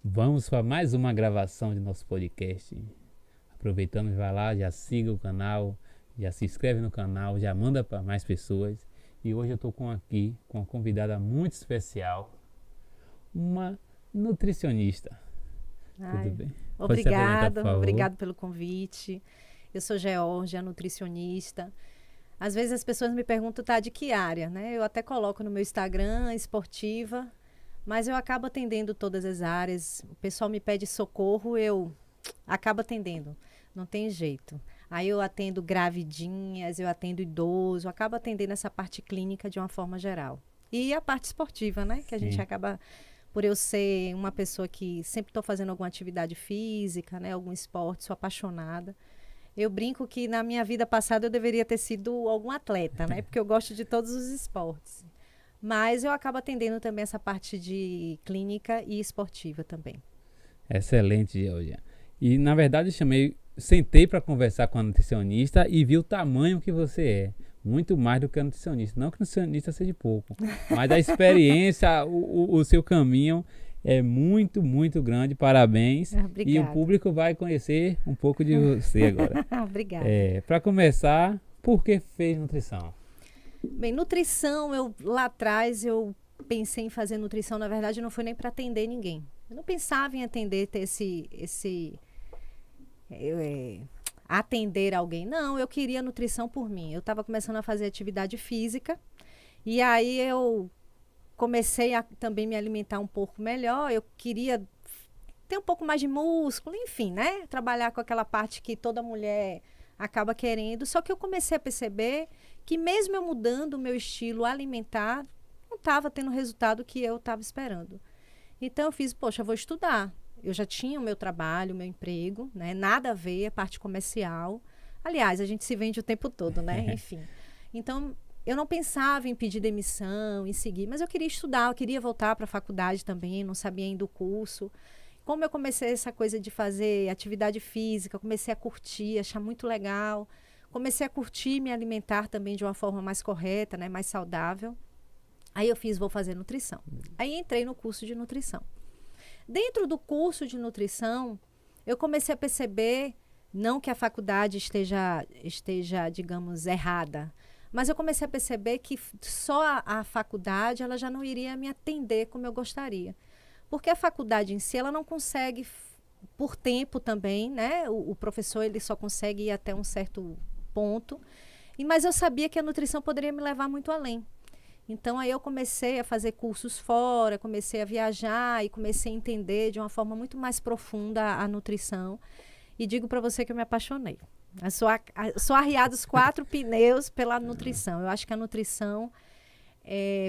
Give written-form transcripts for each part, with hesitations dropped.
Vamos para mais uma gravação de nosso podcast. Aproveitando, vai lá, já siga o canal, já se inscreve no canal, já manda para mais pessoas. E hoje eu estou aqui com uma convidada muito especial, uma nutricionista. Ai, Tudo bem? Obrigado pelo convite. Eu sou Georgia, nutricionista. Às vezes as pessoas me perguntam, de que área, né? Eu até coloco no meu Instagram, esportiva, mas eu acabo atendendo todas as áreas. O pessoal me pede socorro, eu acabo atendendo. Não tem jeito. Aí eu atendo gravidinhas, eu atendo idoso, eu acabo atendendo essa parte clínica de uma forma geral. E a parte esportiva, né? Que a gente acaba, por eu ser uma pessoa que sempre estou fazendo alguma atividade física, né? Algum esporte, sou apaixonada. Eu brinco que na minha vida passada eu deveria ter sido algum atleta, né? Porque eu gosto de todos os esportes. Mas eu acabo atendendo também essa parte de clínica e esportiva também. Excelente, Georgia. E na verdade sentei para conversar com a nutricionista e vi o tamanho que você é. Muito mais do que a nutricionista. Não que a nutricionista seja pouco, mas a experiência, o seu caminho é muito, muito grande. Parabéns. Obrigada. E o público vai conhecer um pouco de você agora. Obrigada. Para começar, por que fez nutrição? Bem, nutrição, lá atrás eu pensei em fazer nutrição, na verdade não foi nem para atender ninguém. Eu não pensava em atender, atender alguém. Não, eu queria nutrição por mim. Eu estava começando a fazer atividade física e aí eu comecei a também me alimentar um pouco melhor. Eu queria ter um pouco mais de músculo, enfim, né? Trabalhar com aquela parte que toda mulher acaba querendo. Só que eu comecei a perceber que mesmo eu mudando o meu estilo alimentar, não estava tendo o resultado que eu estava esperando. Então eu fiz, poxa, vou estudar. Eu já tinha o meu trabalho, o meu emprego, né? Nada a ver, a parte comercial. Aliás, a gente se vende o tempo todo, né? Enfim. Então, eu não pensava em pedir demissão, em seguir, mas eu queria estudar, eu queria voltar para a faculdade também, não sabia ainda o curso. Como eu comecei essa coisa de fazer atividade física, comecei a curtir, achar muito legal. Comecei a curtir me alimentar também de uma forma mais correta, né? Mais saudável. Aí eu vou fazer nutrição. Aí entrei no curso de nutrição. Dentro do curso de nutrição, eu comecei a perceber, não que a faculdade esteja, digamos, errada, mas eu comecei a perceber que só a faculdade ela já não iria me atender como eu gostaria. Porque a faculdade em si, ela não consegue, por tempo também, né? O professor ele só consegue ir até um certo ponto, mas eu sabia que a nutrição poderia me levar muito além. Então, aí eu comecei a fazer cursos fora, comecei a viajar e comecei a entender de uma forma muito mais profunda a nutrição. E digo para você que eu me apaixonei. Eu sou arriada os 4 pneus pela nutrição. Eu acho que a nutrição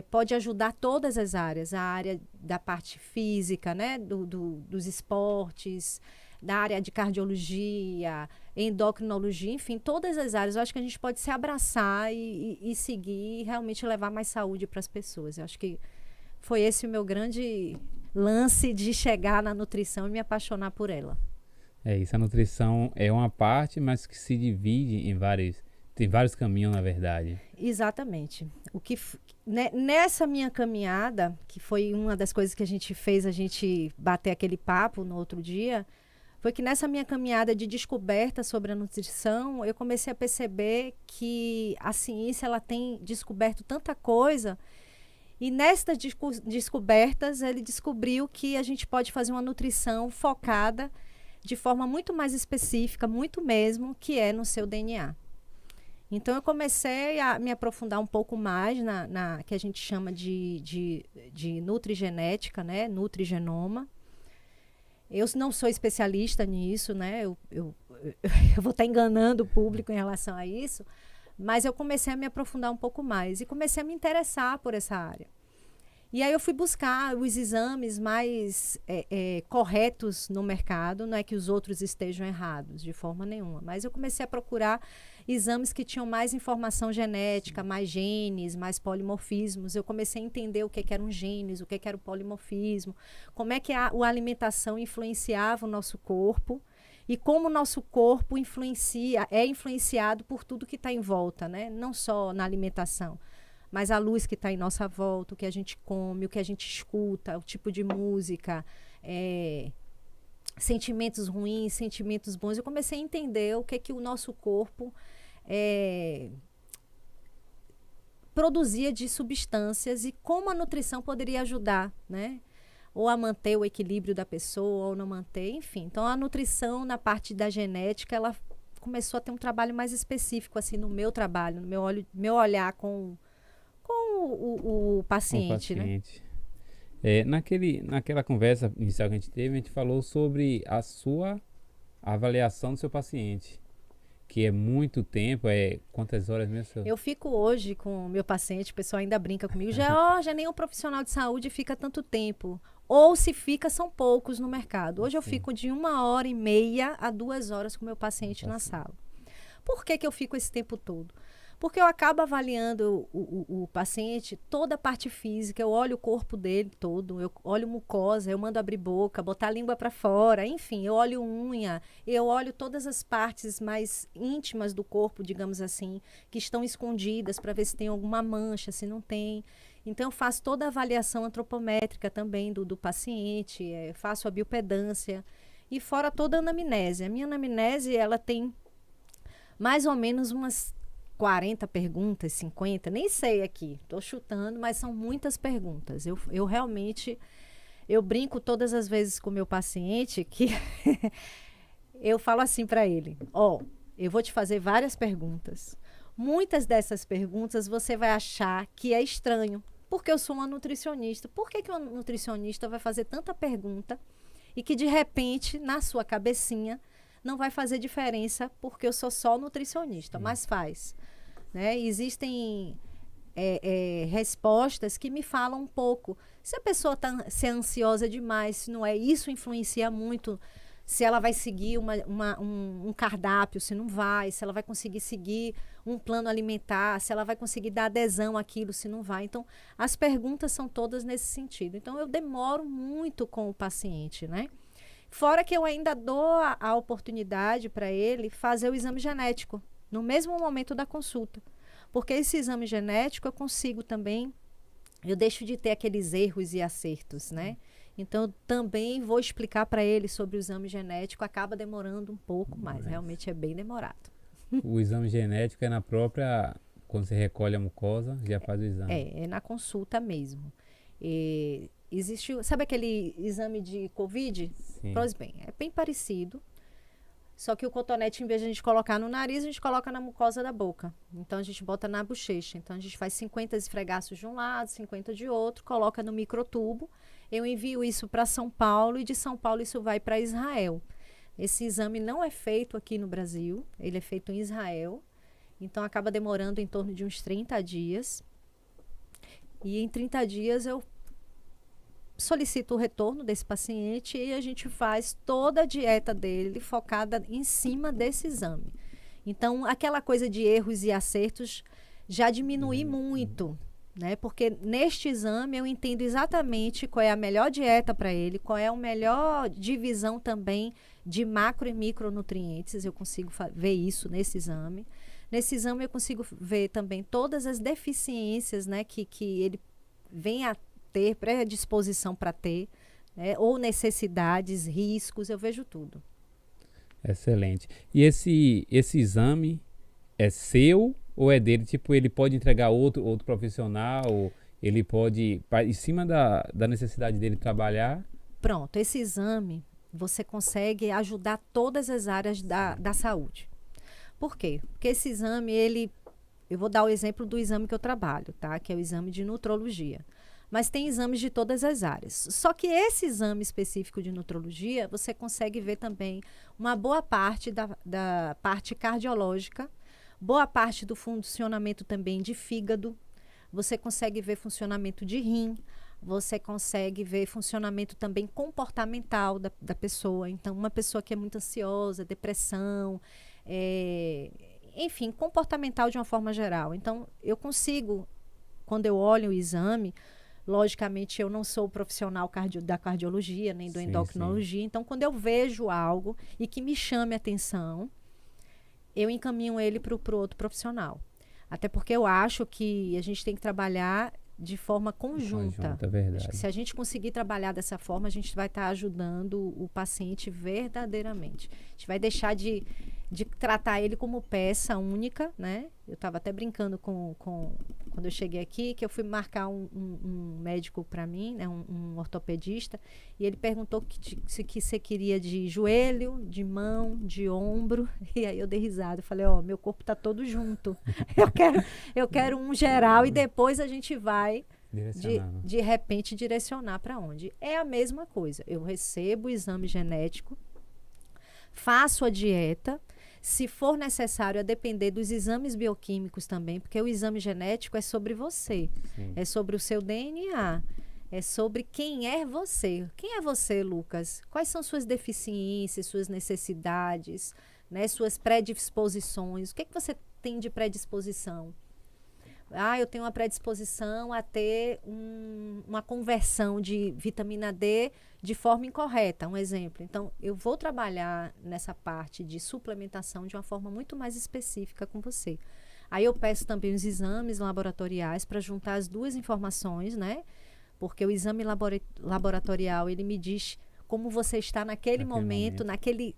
pode ajudar todas as áreas. A área da parte física, né? Dos esportes, da área de cardiologia, endocrinologia, enfim, todas as áreas. Eu acho que a gente pode se abraçar e seguir e realmente levar mais saúde para as pessoas. Eu acho que foi esse o meu grande lance de chegar na nutrição e me apaixonar por ela. É isso, a nutrição é uma parte, mas que se divide tem vários caminhos, na verdade. Exatamente. Nessa minha caminhada, que foi uma das coisas que a gente fez, a gente bater aquele papo no outro dia, foi que nessa minha caminhada de descoberta sobre a nutrição, eu comecei a perceber que a ciência ela tem descoberto tanta coisa. E nessas descobertas, ele descobriu que a gente pode fazer uma nutrição focada de forma muito mais específica, muito mesmo, que é no seu DNA. Então, eu comecei a me aprofundar um pouco mais na que a gente chama de nutrigenética, né? Nutrigenoma. Eu não sou especialista nisso, né? Eu vou estar enganando o público em relação a isso, mas eu comecei a me aprofundar um pouco mais e comecei a me interessar por essa área. E aí eu fui buscar os exames mais corretos no mercado, não é que os outros estejam errados, de forma nenhuma, mas eu comecei a procurar exames que tinham mais informação genética, mais genes, mais polimorfismos. Eu comecei a entender o que eram genes, o que era o polimorfismo, como é que a alimentação influenciava o nosso corpo e como o nosso corpo é influenciado por tudo que está em volta, né? Não só na alimentação, mas a luz que está em nossa volta, o que a gente come, o que a gente escuta, o tipo de música, sentimentos ruins, sentimentos bons. Eu comecei a entender o que o nosso corpo produzia de substâncias e como a nutrição poderia ajudar, né? Ou a manter o equilíbrio da pessoa, ou não manter, enfim. Então, a nutrição, na parte da genética, ela começou a ter um trabalho mais específico, assim, no meu trabalho, no meu olhar com o paciente, né? Naquela conversa inicial que a gente teve, a gente falou sobre a sua avaliação do seu paciente, que é muito tempo, quantas horas mesmo? Eu fico hoje com o meu paciente, o pessoal ainda brinca comigo, já nenhum profissional de saúde fica tanto tempo. Ou se fica, são poucos no mercado. Hoje eu fico de 1h30 a 2 horas com o meu paciente na sala. Por que eu fico esse tempo todo? Porque eu acabo avaliando o paciente, toda a parte física, eu olho o corpo dele todo, eu olho mucosa, eu mando abrir boca, botar a língua para fora, enfim, eu olho unha, eu olho todas as partes mais íntimas do corpo, digamos assim, que estão escondidas para ver se tem alguma mancha, se não tem. Então, eu faço toda a avaliação antropométrica também do paciente, faço a biopedância e fora toda a anamnese. A minha anamnese, ela tem mais ou menos umas 40 perguntas, 50, nem sei aqui, estou chutando, mas são muitas perguntas. Eu realmente, eu brinco todas as vezes com o meu paciente que eu falo assim para ele, eu vou te fazer várias perguntas. Muitas dessas perguntas você vai achar que é estranho, porque eu sou uma nutricionista. Por que uma nutricionista vai fazer tanta pergunta e que de repente, na sua cabecinha, não vai fazer diferença porque eu sou só nutricionista, mas faz. Né? Existem respostas que me falam um pouco. Se a pessoa está se ansiosa demais, se não é, isso influencia muito. Se ela vai seguir um cardápio, se não vai, se ela vai conseguir seguir um plano alimentar, se ela vai conseguir dar adesão àquilo, se não vai. Então, as perguntas são todas nesse sentido. Então, eu demoro muito com o paciente, né? Fora que eu ainda dou a oportunidade para ele fazer o exame genético no mesmo momento da consulta. Porque esse exame genético eu consigo também, eu deixo de ter aqueles erros e acertos, né? Então, eu também vou explicar para ele sobre o exame genético, acaba demorando um pouco mais, realmente é bem demorado. O exame genético é na própria, quando você recolhe a mucosa, já faz o exame. É na consulta mesmo. Existe, sabe aquele exame de Covid? Sim. Pois bem, é bem parecido, só que o cotonete, em vez de a gente colocar no nariz, a gente coloca na mucosa da boca. Então, a gente bota na bochecha. Então, a gente faz 50 esfregaços de um lado, 50 de outro, coloca no microtubo. Eu envio isso para São Paulo e de São Paulo isso vai para Israel. Esse exame não é feito aqui no Brasil, ele é feito em Israel. Então, acaba demorando em torno de uns 30 dias. E em 30 dias eu solicito o retorno desse paciente e a gente faz toda a dieta dele focada em cima desse exame. Então, aquela coisa de erros e acertos já diminui muito, né? Porque neste exame eu entendo exatamente qual é a melhor dieta para ele, qual é a melhor divisão também de macro e micronutrientes. Eu consigo ver isso nesse exame. Nesse exame eu consigo ver também todas as deficiências, né, que ele vem a ter, predisposição para ter, né, ou necessidades, riscos, eu vejo tudo. Excelente. E esse exame é seu ou é dele? Tipo, ele pode entregar outro profissional, ou ele pode, em cima da necessidade dele trabalhar? Pronto, esse exame você consegue ajudar todas as áreas da saúde. Por quê? Porque esse exame, eu vou dar o exemplo do exame que eu trabalho, tá? Que é o exame de nutrologia. Mas tem exames de todas as áreas. Só que esse exame específico de nutrologia, você consegue ver também uma boa parte da parte cardiológica, boa parte do funcionamento também de fígado, você consegue ver funcionamento de rim, você consegue ver funcionamento também comportamental da pessoa. Então, uma pessoa que é muito ansiosa, depressão, enfim, comportamental de uma forma geral. Então, eu consigo, quando eu olho o exame, logicamente eu não sou profissional da cardiologia, nem do endocrinologia, então quando eu vejo algo e que me chame a atenção, eu encaminho ele para o outro profissional. Até porque eu acho que a gente tem que trabalhar de forma conjunta. É verdade. Acho que se a gente conseguir trabalhar dessa forma, a gente vai estar ajudando o paciente verdadeiramente. A gente vai deixar de tratar ele como peça única, né? Eu estava até brincando quando eu cheguei aqui, que eu fui marcar um médico para mim, né? Um ortopedista, e ele perguntou que você queria de joelho, de mão, de ombro, e aí eu dei risada, eu falei, meu corpo está todo junto, eu quero um geral e depois a gente vai de repente direcionar para onde. É a mesma coisa, eu recebo o exame genético, faço a dieta. Se for necessário, a depender dos exames bioquímicos também, porque o exame genético é sobre você, é sobre o seu DNA, é sobre quem é você. Quem é você, Lucas? Quais são suas deficiências, suas necessidades, né, suas predisposições? O que você tem de predisposição? Eu tenho uma predisposição a ter uma conversão de vitamina D de forma incorreta, um exemplo. Então, eu vou trabalhar nessa parte de suplementação de uma forma muito mais específica com você. Aí eu peço também os exames laboratoriais para juntar as duas informações, né? Porque o exame laboratorial, ele me diz como você está naquele momento, naquele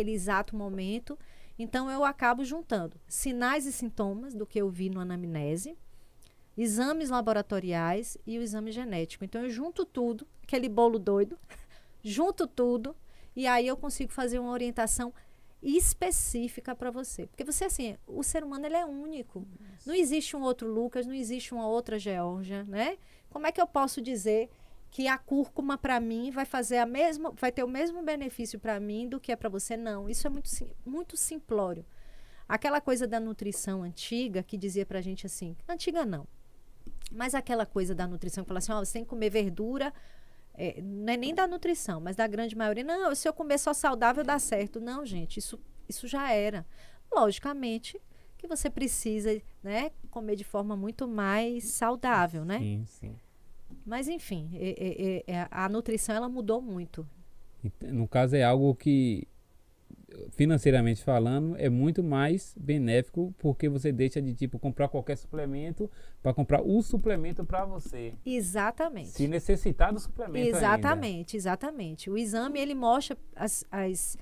exato momento. Então, eu acabo juntando sinais e sintomas do que eu vi no anamnese, exames laboratoriais e o exame genético. Então, eu junto tudo, aquele bolo doido, junto tudo, e aí eu consigo fazer uma orientação específica para você. Porque você, assim, o ser humano, ele é único. Não existe um outro Lucas, não existe uma outra Geórgia, né? Como é que eu posso dizer que a cúrcuma para mim vai ter o mesmo benefício para mim do que é para você? Não, isso é muito simplório. Aquela coisa da nutrição antiga que dizia pra gente assim, antiga não, mas aquela coisa da nutrição que fala assim, você tem que comer verdura, não é nem da nutrição, mas da grande maioria, não, se eu comer só saudável dá certo. Não, gente, isso já era. Logicamente que você precisa, né, comer de forma muito mais saudável, né? Sim, sim. Mas, enfim, a nutrição, ela mudou muito. No caso, é algo que, financeiramente falando, é muito mais benéfico, porque você deixa de, comprar qualquer suplemento para comprar o suplemento para você. Exatamente. Se necessitar do suplemento Exatamente. O exame, ele mostra as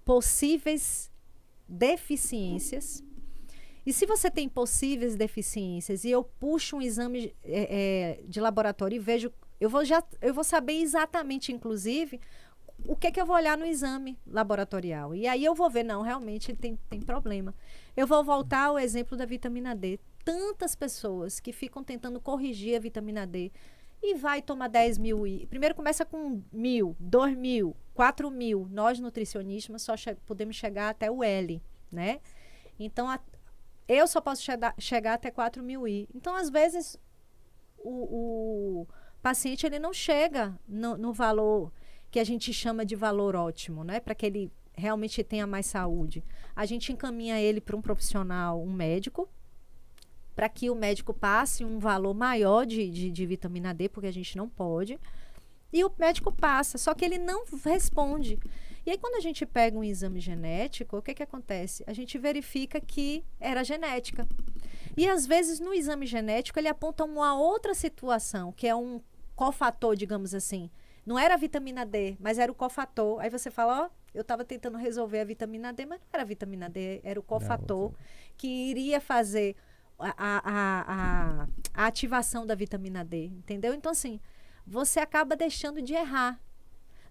possíveis deficiências. E se você tem possíveis deficiências e eu puxo um exame de laboratório e vejo, eu vou saber exatamente, inclusive, o que eu vou olhar no exame laboratorial. E aí eu vou ver, não, realmente ele tem problema. Eu vou voltar ao exemplo da vitamina D. Tantas pessoas que ficam tentando corrigir a vitamina D e vai tomar 10 mil. Primeiro começa com 1.000, 2.000, 4.000. Nós, nutricionistas, só podemos chegar até o L, né? Então, eu só posso chegar até 4.000. Então, às vezes, o paciente ele não chega no valor que a gente chama de valor ótimo, né? Para que ele realmente tenha mais saúde. A gente encaminha ele para um profissional, um médico, para que o médico passe um valor maior de vitamina D, porque a gente não pode. E o médico passa, só que ele não responde. E aí, quando a gente pega um exame genético, o que acontece? A gente verifica que era genética. E, às vezes, no exame genético, ele aponta uma outra situação, que é um cofator, digamos assim. Não era a vitamina D, mas era o cofator. Aí você fala, eu estava tentando resolver a vitamina D, mas não era a vitamina D, era o cofator, que iria fazer a ativação da vitamina D, entendeu? Então, assim, você acaba deixando de errar.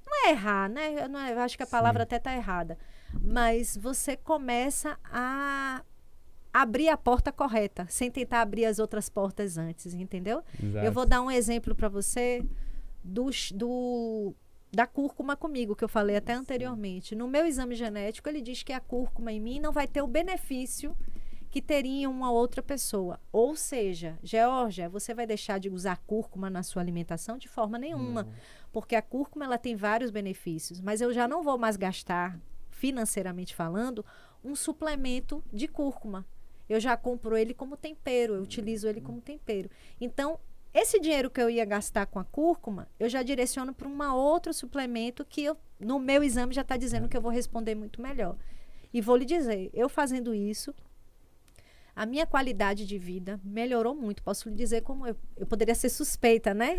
Não é errar, né? Eu acho que a palavra até está errada. Mas você começa a abrir a porta correta, sem tentar abrir as outras portas antes, entendeu? Exato. Eu vou dar um exemplo para você da cúrcuma comigo, que eu falei até anteriormente. No meu exame genético, ele diz que a cúrcuma em mim não vai ter o benefício que teria uma outra pessoa. Ou seja, Geórgia, você vai deixar de usar cúrcuma na sua alimentação? De forma nenhuma. Não. Porque a cúrcuma ela tem vários benefícios, mas eu já não vou mais gastar, financeiramente falando, um suplemento de cúrcuma. Eu já compro ele como tempero, eu utilizo ele como tempero. Então, esse dinheiro que eu ia gastar com a cúrcuma, eu já direciono para um outro suplemento que no meu exame já está dizendo que eu vou responder muito melhor. E vou lhe dizer, eu fazendo isso, a minha qualidade de vida melhorou muito. Posso lhe dizer como eu poderia ser suspeita, né?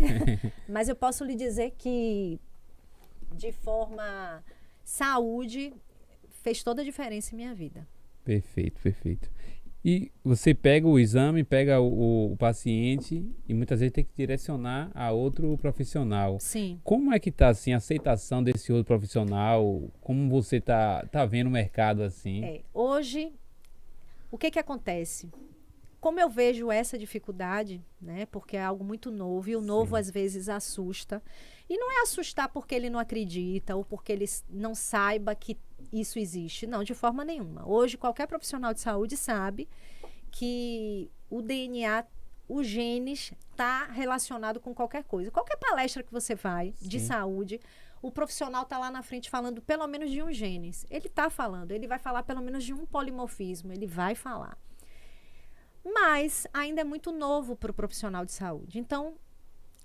Mas eu posso lhe dizer que, de forma saúde, fez toda a diferença em minha vida. Perfeito, perfeito. E você pega o exame, pega o paciente e muitas vezes tem que direcionar a outro profissional. Sim. Como é que está assim, a aceitação desse outro profissional? Como você tá vendo o mercado assim? Hoje, o que acontece? Como eu vejo essa dificuldade, né? Porque é algo muito novo e o novo às vezes assusta. E não é assustar porque ele não acredita ou porque ele não saiba que isso existe. Não, de forma nenhuma. Hoje, qualquer profissional de saúde sabe que o DNA, os genes, está relacionado com qualquer coisa. Qualquer palestra que você vai de saúde, o profissional está lá na frente falando pelo menos de um genes. Ele está falando, ele vai falar pelo menos de um polimorfismo, ele vai falar. Mas ainda é muito novo para o profissional de saúde. Então,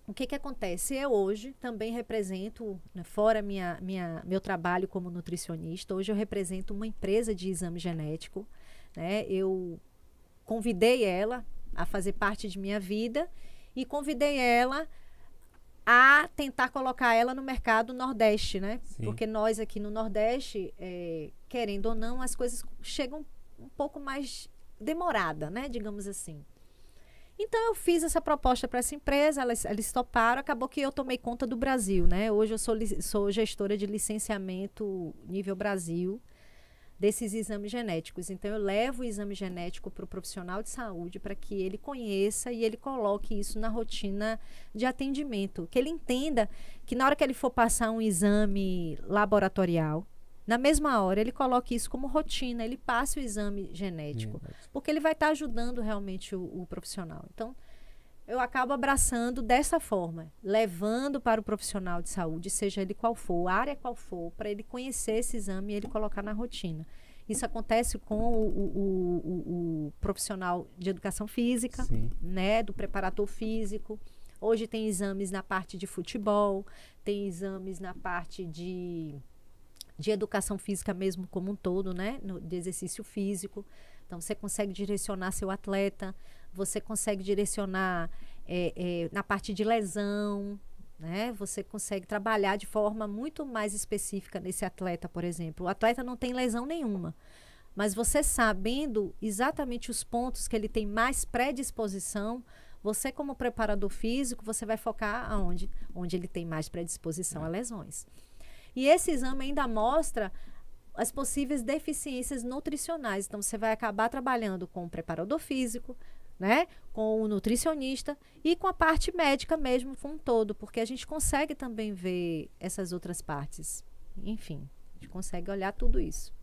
o que acontece? Eu hoje também represento, né, fora meu trabalho como nutricionista, hoje eu represento uma empresa de exame genético, né? Eu convidei ela a fazer parte de minha vida e convidei ela a tentar colocar ela no mercado Nordeste, né? Sim. Porque nós aqui no Nordeste, querendo ou não, as coisas chegam um pouco mais demorada, né? Digamos assim. Então, eu fiz essa proposta para essa empresa, eles toparam, acabou que eu tomei conta do Brasil, né? Hoje eu sou gestora de licenciamento nível Brasil desses exames genéticos. Então, eu levo o exame genético para o profissional de saúde para que ele conheça e ele coloque isso na rotina de atendimento. Que ele entenda que na hora que ele for passar um exame laboratorial, na mesma hora, ele coloque isso como rotina, ele passe o exame genético, porque ele vai estar ajudando realmente o profissional. Então, eu acabo abraçando dessa forma, levando para o profissional de saúde, seja ele qual for, a área qual for, para ele conhecer esse exame e ele colocar na rotina. Isso acontece com o profissional de educação física, né, do preparador físico. Hoje tem exames na parte de futebol, tem exames na parte de educação física mesmo como um todo, né? De exercício físico. Então, você consegue direcionar seu atleta, você consegue direcionar na parte de lesão, né? Você consegue trabalhar de forma muito mais específica nesse atleta, por exemplo. O atleta não tem lesão nenhuma, mas você sabendo exatamente os pontos que ele tem mais predisposição, você como preparador físico, você vai focar aonde? Onde ele tem mais predisposição a lesões. E esse exame ainda mostra as possíveis deficiências nutricionais. Então, você vai acabar trabalhando com o preparador físico, né? Com o nutricionista e com a parte médica mesmo, com um todo, porque a gente consegue também ver essas outras partes. Enfim, a gente consegue olhar tudo isso.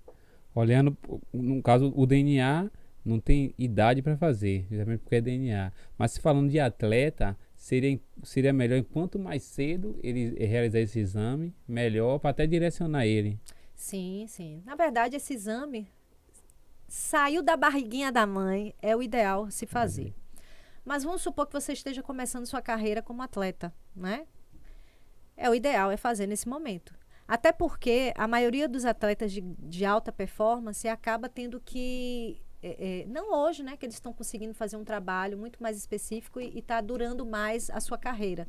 Olhando, no caso, o DNA não tem idade para fazer, exatamente porque é DNA. Mas se falando de atleta, seria melhor, quanto mais cedo ele realizar esse exame, melhor, para até direcionar ele. Sim, sim. Na verdade, esse exame saiu da barriguinha da mãe, é o ideal se fazer. Mas vamos supor que você esteja começando sua carreira como atleta, né? O ideal é fazer nesse momento. Até porque a maioria dos atletas de alta performance acaba tendo que... não hoje, né? Que eles estão conseguindo fazer um trabalho muito mais específico e está durando mais a sua carreira.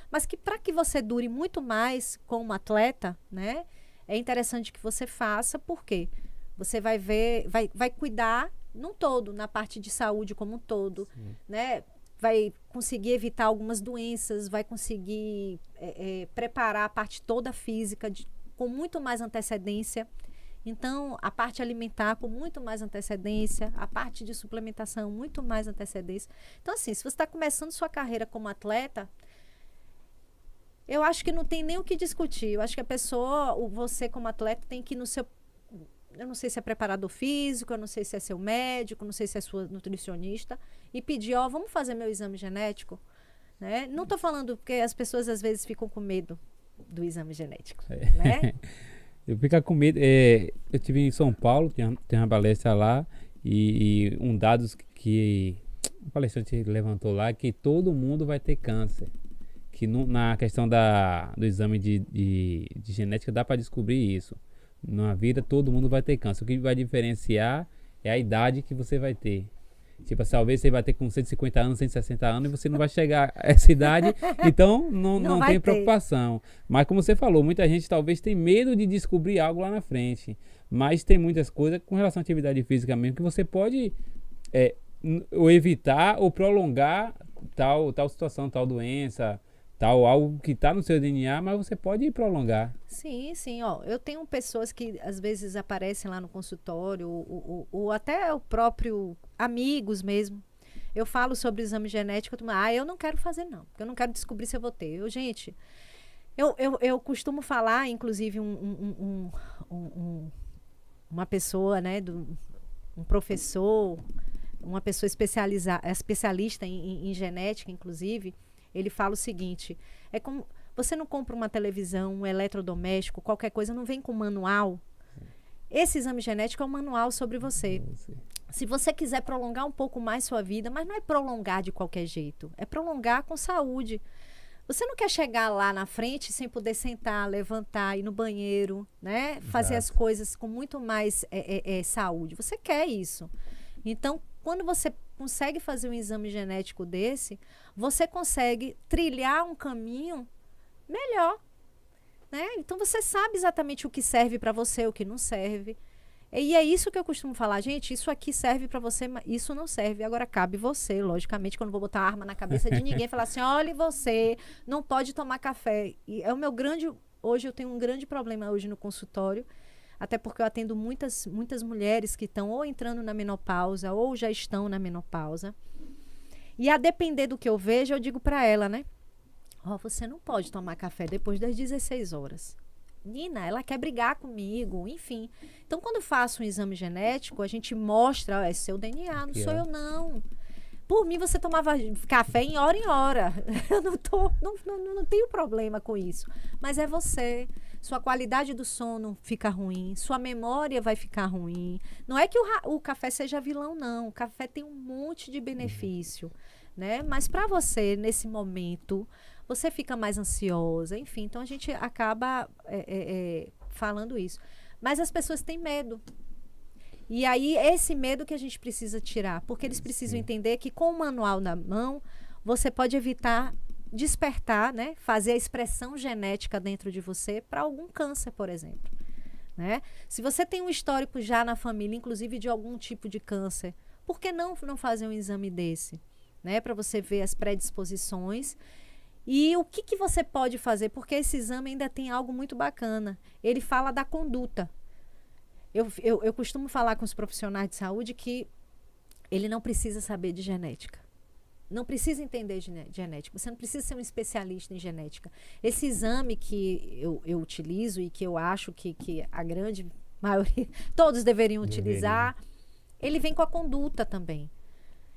Mas que para que você dure muito mais como atleta, né? É interessante que você faça, porque você vai ver, vai cuidar num todo, na parte de saúde como um todo, né? Vai conseguir evitar algumas doenças, vai conseguir preparar a parte toda física com muito mais antecedência. Então, a parte alimentar com muito mais antecedência, a parte de suplementação muito mais antecedência. Então, assim, se você está começando sua carreira como atleta, eu acho que não tem nem o que discutir. Eu acho que a pessoa, você como atleta, tem que ir no seu... Eu não sei se é preparador físico, eu não sei se é seu médico, não sei se é sua nutricionista, e pedir, vamos fazer meu exame genético, né? Não estou falando porque as pessoas às vezes ficam com medo do exame genético, né? Eu fico com medo. Eu estive em São Paulo, tem uma palestra lá, e um dados que o palestrante levantou lá é que todo mundo vai ter câncer. Que na questão do exame de genética dá para descobrir isso. Na vida todo mundo vai ter câncer. O que vai diferenciar é a idade que você vai ter. Tipo, talvez você vai ter com 150 anos, 160 anos e você não vai chegar a essa idade, então não tem preocupação. Mas como você falou, muita gente talvez tem medo de descobrir algo lá na frente. Mas tem muitas coisas com relação à atividade física mesmo que você pode ou evitar ou prolongar tal situação, tal doença, tal algo que está no seu DNA, mas você pode prolongar. Sim, sim, ó, eu tenho pessoas que às vezes aparecem lá no consultório, ou até o próprio amigos mesmo. Eu falo sobre exame genético, eu não quero fazer não, porque eu não quero descobrir se eu vou ter. Gente, eu costumo falar, inclusive uma pessoa, né, um professor, uma pessoa especialista em genética, inclusive, ele fala o seguinte, é como você não compra uma televisão, um eletrodoméstico, qualquer coisa, não vem com manual. Esse exame genético é um manual sobre você. Se você quiser prolongar um pouco mais sua vida, mas não é prolongar de qualquer jeito, é prolongar com saúde. Você não quer chegar lá na frente sem poder sentar, levantar, ir no banheiro, né? Exato. Fazer as coisas com muito mais saúde. Você quer isso. Então, quando você consegue fazer um exame genético desse, você consegue trilhar um caminho melhor, né? Então você sabe exatamente o que serve para você, o que não serve. E é isso que eu costumo falar, gente, isso aqui serve para você, mas isso não serve. Agora cabe você, logicamente, quando eu vou botar a arma na cabeça de ninguém, falar assim, olha, você não pode tomar café. E é o meu hoje eu tenho um grande problema hoje no consultório, até porque eu atendo muitas mulheres que estão ou entrando na menopausa ou já estão na menopausa. E a depender do que eu vejo, eu digo para ela, né? Você não pode tomar café depois das 16 horas. Nina, ela quer brigar comigo, enfim. Então, quando eu faço um exame genético, a gente mostra, é seu DNA, não sou eu não. Por mim, você tomava café em hora. Eu não tenho problema com isso. Mas é você. Sua qualidade do sono fica ruim, sua memória vai ficar ruim. Não é que o café seja vilão, não. O café tem um monte de benefício, né? Mas para você, nesse momento, você fica mais ansiosa, enfim. Então, a gente acaba falando isso. Mas as pessoas têm medo. E aí, esse medo que a gente precisa tirar. Porque eles precisam entender que com o manual na mão, você pode evitar despertar, né? Fazer a expressão genética dentro de você para algum câncer, por exemplo. Né? Se você tem um histórico já na família, inclusive de algum tipo de câncer, por que não fazer um exame desse? Né? Para você ver as predisposições. E o que você pode fazer? Porque esse exame ainda tem algo muito bacana. Ele fala da conduta. Eu costumo falar com os profissionais de saúde que ele não precisa saber de genética. Não precisa entender de genética. Você não precisa ser um especialista em genética. Esse exame que eu utilizo e que eu acho que a grande maioria, todos deveriam utilizar, ele vem com a conduta também.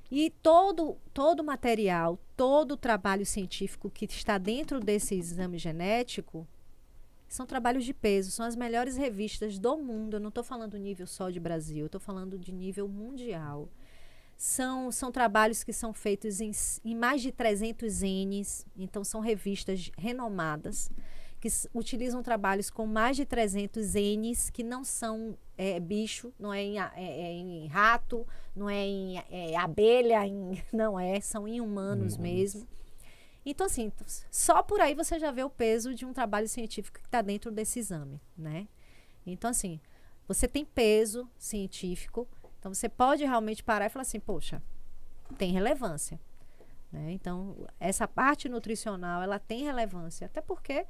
E todo o material, todo o trabalho científico que está dentro desse exame genético são trabalhos de peso, são as melhores revistas do mundo. Eu não estou falando nível só de Brasil, eu estou falando de nível mundial. São trabalhos que são feitos em mais de 300 Ns, então são revistas renomadas, que utilizam trabalhos com mais de 300 Ns, que não são bicho, não é em rato, não é em abelha, são em humanos mesmo. Então, assim, só por aí você já vê o peso de um trabalho científico que está dentro desse exame, né? Então, assim, você tem peso científico, então você pode realmente parar e falar assim, poxa, tem relevância. Né? Então, essa parte nutricional, ela tem relevância, até porque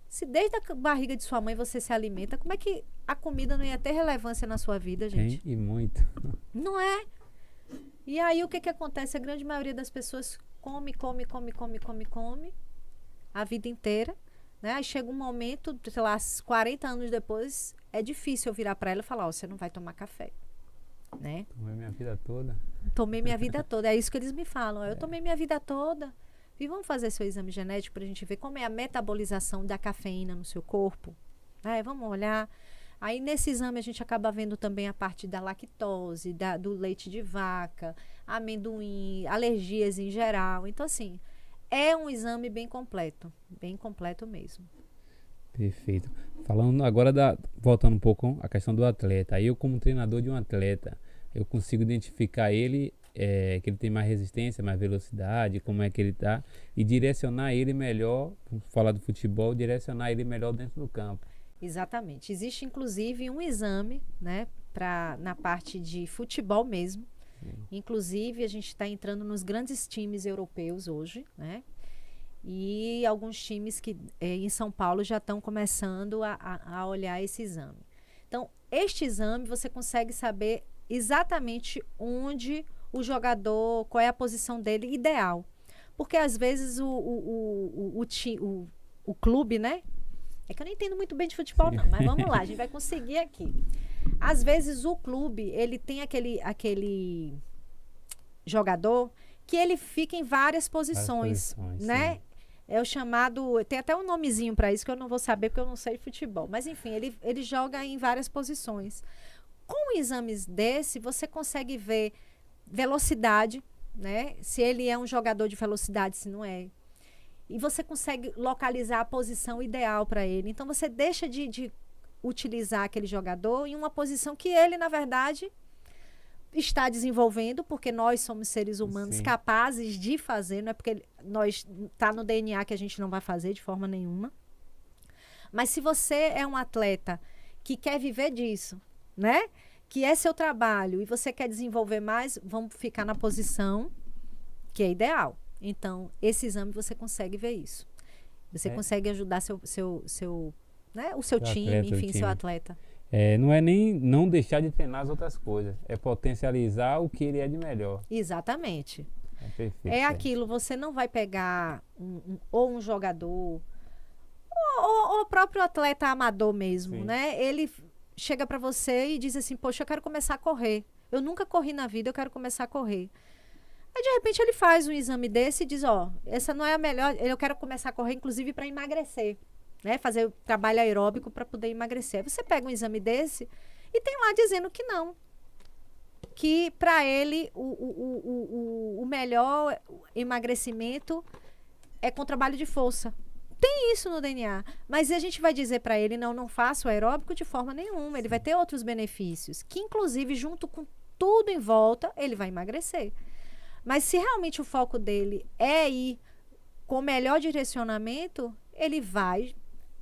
se desde a barriga de sua mãe você se alimenta, como é que a comida não ia ter relevância na sua vida, gente? Tem, e muito. Não é? E aí o que acontece? A grande maioria das pessoas come a vida inteira, né? Aí chega um momento, sei lá, 40 anos depois, é difícil eu virar para ela e falar, você não vai tomar café, né? Tomei minha vida toda. Tomei minha vida toda, é isso que eles me falam, eu tomei minha vida toda. E vamos fazer seu exame genético para a gente ver como é a metabolização da cafeína no seu corpo, Vamos olhar. Aí, nesse exame, a gente acaba vendo também a parte da lactose, do leite de vaca, amendoim, alergias em geral. Então, assim, é um exame bem completo mesmo. Perfeito. Falando agora voltando um pouco à questão do atleta. Aí eu, como treinador de um atleta, eu consigo identificar ele, que ele tem mais resistência, mais velocidade, como é que ele tá, e direcionar ele melhor, vamos falar do futebol, direcionar ele melhor dentro do campo. Exatamente. Existe, inclusive, um exame, né, na parte de futebol mesmo. Sim. Inclusive, a gente está entrando nos grandes times europeus hoje, né? E alguns times que em São Paulo já estão começando a olhar esse exame. Então, este exame você consegue saber exatamente onde o jogador, qual é a posição dele ideal. Porque às vezes o clube, né? É que eu não entendo muito bem de futebol, não, mas vamos lá, a gente vai conseguir aqui. Às vezes o clube, ele tem aquele jogador que ele fica em várias posições, né? Sim. É o chamado, tem até um nomezinho para isso que eu não vou saber porque eu não sei de futebol, mas enfim, ele joga em várias posições. Com exames desse, você consegue ver velocidade, né? Se ele é um jogador de velocidade, se não é. E você consegue localizar a posição ideal para ele. Então, você deixa de utilizar aquele jogador em uma posição que ele, na verdade, está desenvolvendo, porque nós somos seres humanos capazes de fazer, não é porque está no DNA que a gente não vai fazer de forma nenhuma. Mas se você é um atleta que quer viver disso, né? Que é seu trabalho e você quer desenvolver mais, vamos ficar na posição que é ideal. Então, esse exame você consegue ver isso. Você consegue ajudar o seu time, enfim, seu atleta. Não é nem não deixar de treinar as outras coisas, é potencializar o que ele é de melhor. Exatamente. Perfeito. É aquilo, você não vai pegar um jogador, ou o próprio atleta amador mesmo, né? Ele chega para você e diz assim, poxa, eu quero começar a correr. Eu nunca corri na vida, eu quero começar a correr. Aí, de repente, ele faz um exame desse e diz, essa não é a melhor, eu quero começar a correr, inclusive, para emagrecer, né? Fazer o trabalho aeróbico para poder emagrecer. Aí você pega um exame desse e tem lá dizendo que não. Que, para ele, o melhor emagrecimento é com trabalho de força. Tem isso no DNA. Mas a gente vai dizer para ele, não faça o aeróbico de forma nenhuma. Ele vai ter outros benefícios, que, inclusive, junto com tudo em volta, ele vai emagrecer. Mas se realmente o foco dele é ir com o melhor direcionamento, ele vai,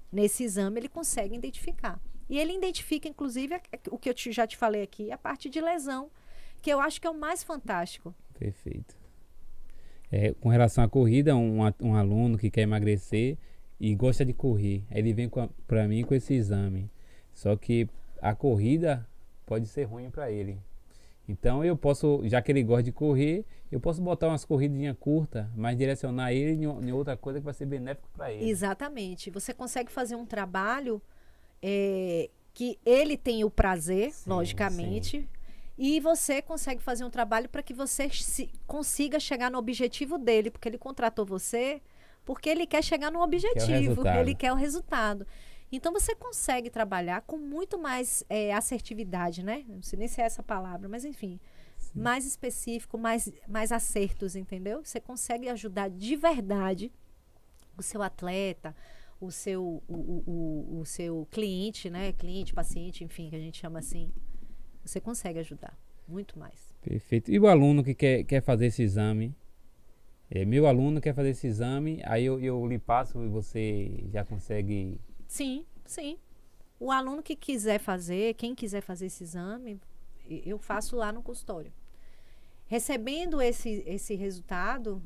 nesse exame, ele consegue identificar. E ele identifica, inclusive, o que eu já te falei aqui, a parte de lesão, que eu acho que é o mais fantástico. Perfeito. Com relação à corrida, um aluno que quer emagrecer e gosta de correr, aí ele vem para mim com esse exame. Só que a corrida pode ser ruim para ele. Então eu posso, já que ele gosta de correr, eu posso botar umas corridinhas curtas, mas direcionar ele em outra coisa que vai ser benéfico para ele. Exatamente. Você consegue fazer um trabalho que ele tem o prazer, logicamente, e você consegue fazer um trabalho para que você consiga chegar no objetivo dele, porque ele contratou você, porque ele quer chegar no objetivo, ele quer o resultado. Então, você consegue trabalhar com muito mais assertividade, né? Não sei nem se é essa palavra, mas enfim. Mais específico, mais acertos, entendeu? Você consegue ajudar de verdade o seu atleta, o seu cliente, né? Cliente, paciente, enfim, que a gente chama assim. Você consegue ajudar muito mais. Perfeito. E o aluno que quer fazer esse exame? Meu aluno quer fazer esse exame, aí eu lhe passo e você já consegue... Sim. O aluno que quiser fazer, quem quiser fazer esse exame, eu faço lá no consultório. Recebendo esse resultado,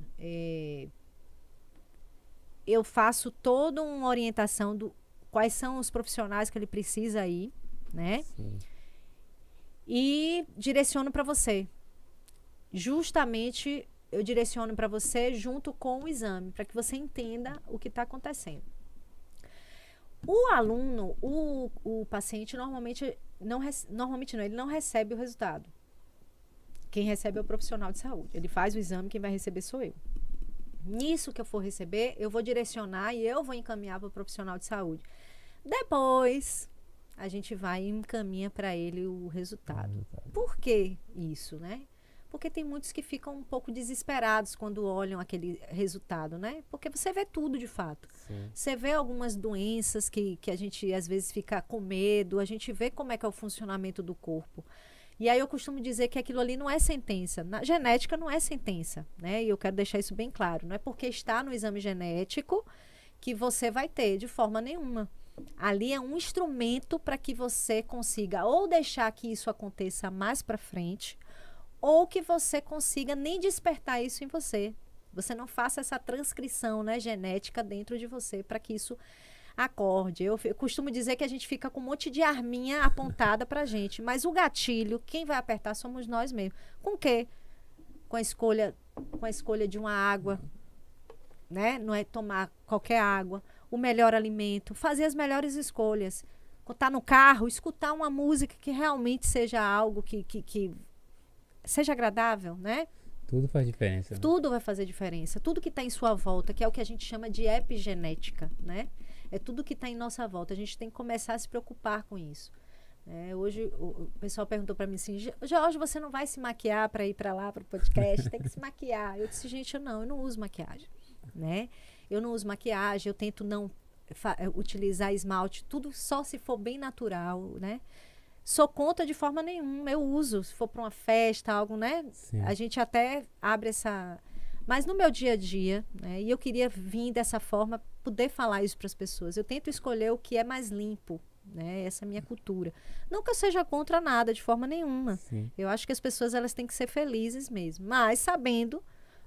eu faço toda uma orientação do quais são os profissionais que ele precisa ir, né? Sim. E direciono para você. Justamente, eu direciono para você junto com o exame, para que você entenda o que está acontecendo. O aluno, o paciente, normalmente não, ele não recebe o resultado. Quem recebe é o profissional de saúde. Ele faz o exame, quem vai receber sou eu. Nisso que eu for receber, eu vou direcionar e eu vou encaminhar para o profissional de saúde. Depois, a gente vai e encaminha para ele o resultado. Por que isso, né? Porque tem muitos que ficam um pouco desesperados quando olham aquele resultado, né? Porque você vê tudo de fato. Sim. Você vê algumas doenças que a gente às vezes fica com medo, a gente vê como é que é o funcionamento do corpo. E aí eu costumo dizer que aquilo ali não é sentença. Na genética não é sentença, né? E eu quero deixar isso bem claro. Não é porque está no exame genético que você vai ter de forma nenhuma. Ali é um instrumento para que você consiga ou deixar que isso aconteça mais para frente, ou que você consiga nem despertar isso em você. Você não faça essa transcrição, né, genética dentro de você para que isso acorde. Eu costumo dizer que a gente fica com um monte de arminha apontada pra gente, mas o gatilho, quem vai apertar somos nós mesmos. Com o quê? Com a escolha de uma água, né? Não é tomar qualquer água, o melhor alimento, fazer as melhores escolhas. Quando tá no carro, escutar uma música que realmente seja algo que seja agradável, né? Tudo faz diferença. Né? Tudo vai fazer diferença. Tudo que está em sua volta, que é o que a gente chama de epigenética, né? É tudo que está em nossa volta. A gente tem que começar a se preocupar com isso. Hoje o pessoal perguntou para mim assim, Jorge, você não vai se maquiar para ir para lá, para o podcast? Tem que se maquiar. Eu disse, gente, eu não uso maquiagem, né? Eu não uso maquiagem, eu tento não utilizar esmalte, tudo só se for bem natural, né? Sou contra de forma nenhuma, eu uso, se for para uma festa, algo, né? Sim. A gente até abre essa... Mas no meu dia a dia, né? E eu queria vir dessa forma, poder falar isso para as pessoas. Eu tento escolher o que é mais limpo, né? Essa é a minha cultura. Não que eu seja contra nada, de forma nenhuma. Sim. Eu acho que as pessoas elas têm que ser felizes mesmo, mas sabendo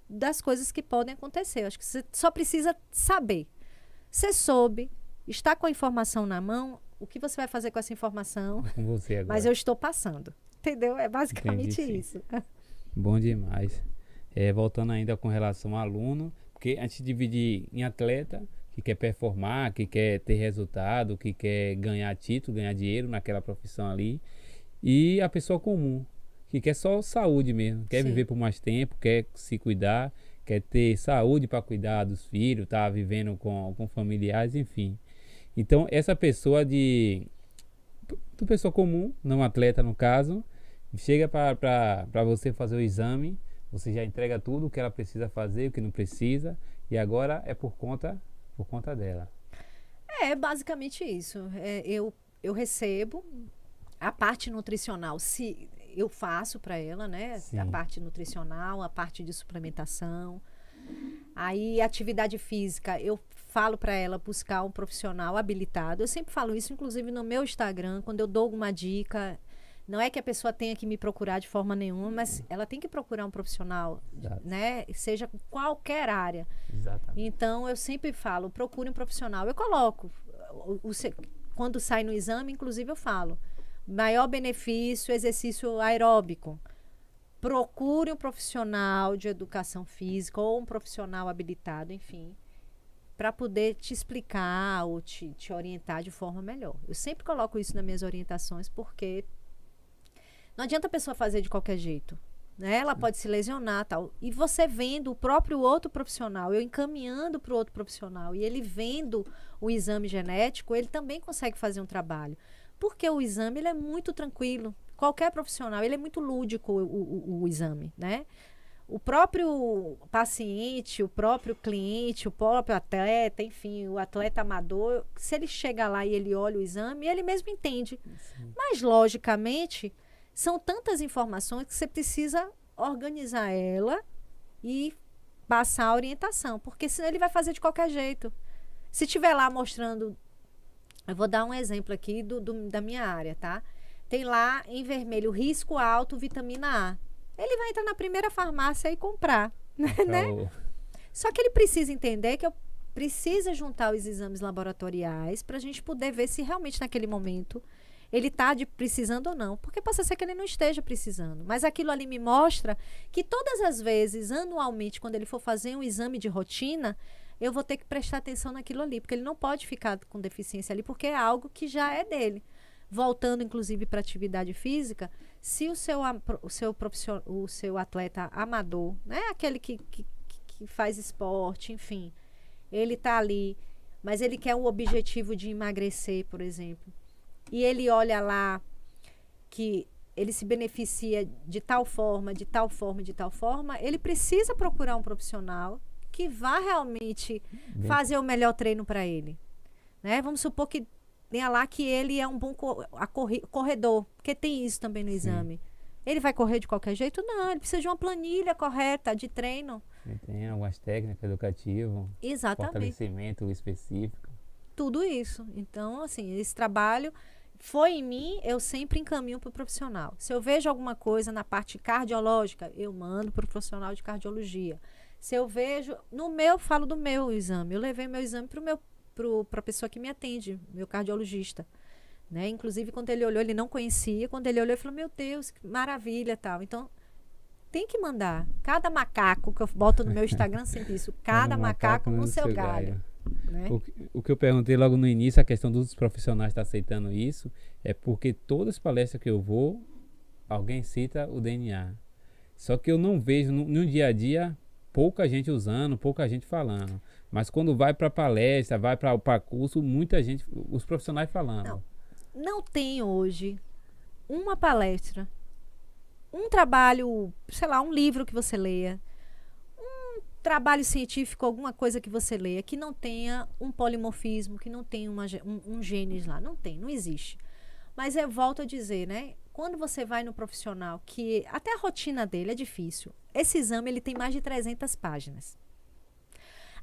das coisas que podem acontecer. Eu acho que você só precisa saber. Você soube, está com a informação na mão, o que você vai fazer com essa informação? Com você agora. Mas eu estou passando. Entendeu? É basicamente Entendi, isso. Bom demais. Voltando ainda com relação ao aluno, porque a gente divide em atleta, que quer performar, que quer ter resultado, que quer ganhar título, ganhar dinheiro naquela profissão ali, e a pessoa comum, que quer só saúde mesmo, quer Sim. viver por mais tempo, quer se cuidar, quer ter saúde para cuidar dos filhos, tá vivendo com familiares, enfim. Então, essa pessoa do pessoa comum, não atleta no caso, chega para você fazer o exame, você já entrega tudo o que ela precisa fazer, o que não precisa, e agora é por conta dela. É basicamente isso. Eu recebo a parte nutricional, se eu faço para ela, né? Sim. A parte nutricional, a parte de suplementação. Aí, atividade física, eu falo para ela buscar um profissional habilitado. Eu sempre falo isso, inclusive no meu Instagram, quando eu dou alguma dica. Não é que a pessoa tenha que me procurar de forma nenhuma, mas ela tem que procurar um profissional, Exato. né? Seja com qualquer área. Exatamente. Então, eu sempre falo, procure um profissional. Eu coloco, quando sai no exame, inclusive eu falo, maior benefício, exercício aeróbico. Procure um profissional de educação física ou um profissional habilitado, enfim, para poder te explicar ou te orientar de forma melhor. Eu sempre coloco isso nas minhas orientações, porque não adianta a pessoa fazer de qualquer jeito, né? Ela pode se lesionar, tal. E você vendo o próprio outro profissional, eu encaminhando para o outro profissional, e ele vendo o exame genético, ele também consegue fazer um trabalho. Porque o exame ele é muito tranquilo. Qualquer profissional, ele é muito lúdico, o exame, né? O próprio paciente, o próprio cliente, o próprio atleta, enfim, o atleta amador, se ele chega lá e ele olha o exame, ele mesmo entende. Sim. Mas, logicamente, são tantas informações que você precisa organizar ela e passar a orientação, porque senão ele vai fazer de qualquer jeito. Se tiver lá mostrando, eu vou dar um exemplo aqui da minha área, tá? Tem lá em vermelho, risco alto, vitamina A. Ele vai entrar na primeira farmácia e comprar, né? Só que ele precisa entender que eu preciso juntar os exames laboratoriais para a gente poder ver se realmente naquele momento ele está precisando ou não. Porque pode ser que ele não esteja precisando. Mas aquilo ali me mostra que todas as vezes, anualmente, quando ele for fazer um exame de rotina, eu vou ter que prestar atenção naquilo ali. Porque ele não pode ficar com deficiência ali, porque é algo que já é dele. Voltando, inclusive, para a atividade física, se o seu atleta amador, né, aquele que faz esporte, enfim, ele está ali mas ele quer o objetivo de emagrecer, por exemplo, e ele olha lá que ele se beneficia de tal forma, de tal forma, de tal forma, ele precisa procurar um profissional que vá realmente fazer o melhor treino para ele. Né? Vamos supor que tenha lá que ele é um bom corredor, porque tem isso também no exame. Ele vai correr de qualquer jeito? Não, ele precisa de uma planilha correta de treino. Ele tem algumas técnicas educativas, Exatamente. fortalecimento específico. Tudo isso. Então, assim, esse trabalho foi em mim, eu sempre encaminho para o profissional. Se eu vejo alguma coisa na parte cardiológica, eu mando para o profissional de cardiologia. Se eu vejo, falo do meu exame. Eu levei meu exame para a pessoa que me atende, meu cardiologista. Né? Inclusive, quando ele olhou, ele não conhecia. Quando ele olhou, ele falou, meu Deus, que maravilha, tal. Então, tem que mandar. Cada macaco que eu boto no meu Instagram, sempre isso. Cada macaco no seu galho. Né? O que eu perguntei logo no início, a questão dos profissionais estar aceitando isso, é porque todas as palestras que eu vou, alguém cita o DNA. Só que eu não vejo no dia a dia pouca gente usando, pouca gente falando. Mas quando vai para palestra, vai para curso, muita gente, os profissionais falando. Não tem hoje uma palestra, um trabalho, sei lá, um livro que você leia, um trabalho científico, alguma coisa que você leia, que não tenha um polimorfismo, que não tenha um genes lá. Não tem, não existe. Mas eu volto a dizer, né? Quando você vai no profissional, que até a rotina dele é difícil. Esse exame, ele tem mais de 300 páginas.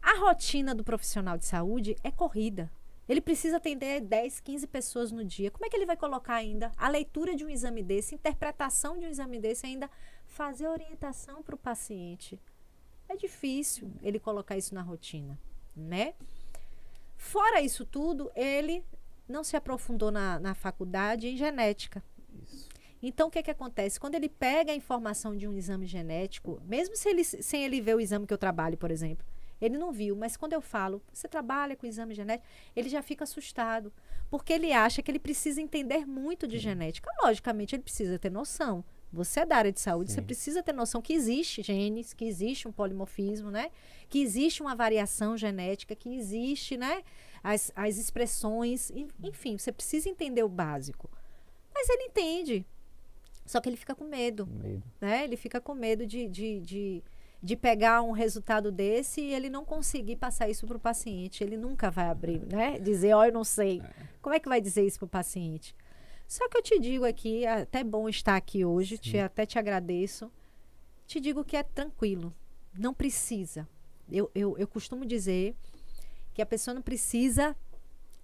A rotina do profissional de saúde é corrida. Ele precisa atender 10, 15 pessoas no dia. Como é que ele vai colocar ainda a leitura de um exame desse, interpretação de um exame desse, ainda fazer orientação para o paciente? É difícil ele colocar isso na rotina, né? Fora isso tudo, ele não se aprofundou na faculdade em genética. Isso. Então, o que acontece? Quando ele pega a informação de um exame genético, mesmo sem ele ver o exame que eu trabalho, por exemplo, ele não viu, mas quando eu falo, você trabalha com exame genético, ele já fica assustado, porque ele acha que ele precisa entender muito de genética. Logicamente, ele precisa ter noção. Você é da área de saúde, você precisa ter noção que existe genes, que existe um polimorfismo, né? Que existe uma variação genética, que existe, né? As expressões, enfim, você precisa entender o básico. Mas ele entende, só que ele fica com medo. Né? Ele fica com medo de pegar um resultado desse e ele não conseguir passar isso para o paciente. Ele nunca vai abrir, né? Dizer, eu não sei. Como é que vai dizer isso para o paciente? Só que eu te digo aqui, é até bom estar aqui hoje, até te agradeço. Te digo que é tranquilo. Não precisa. Eu costumo dizer que a pessoa não precisa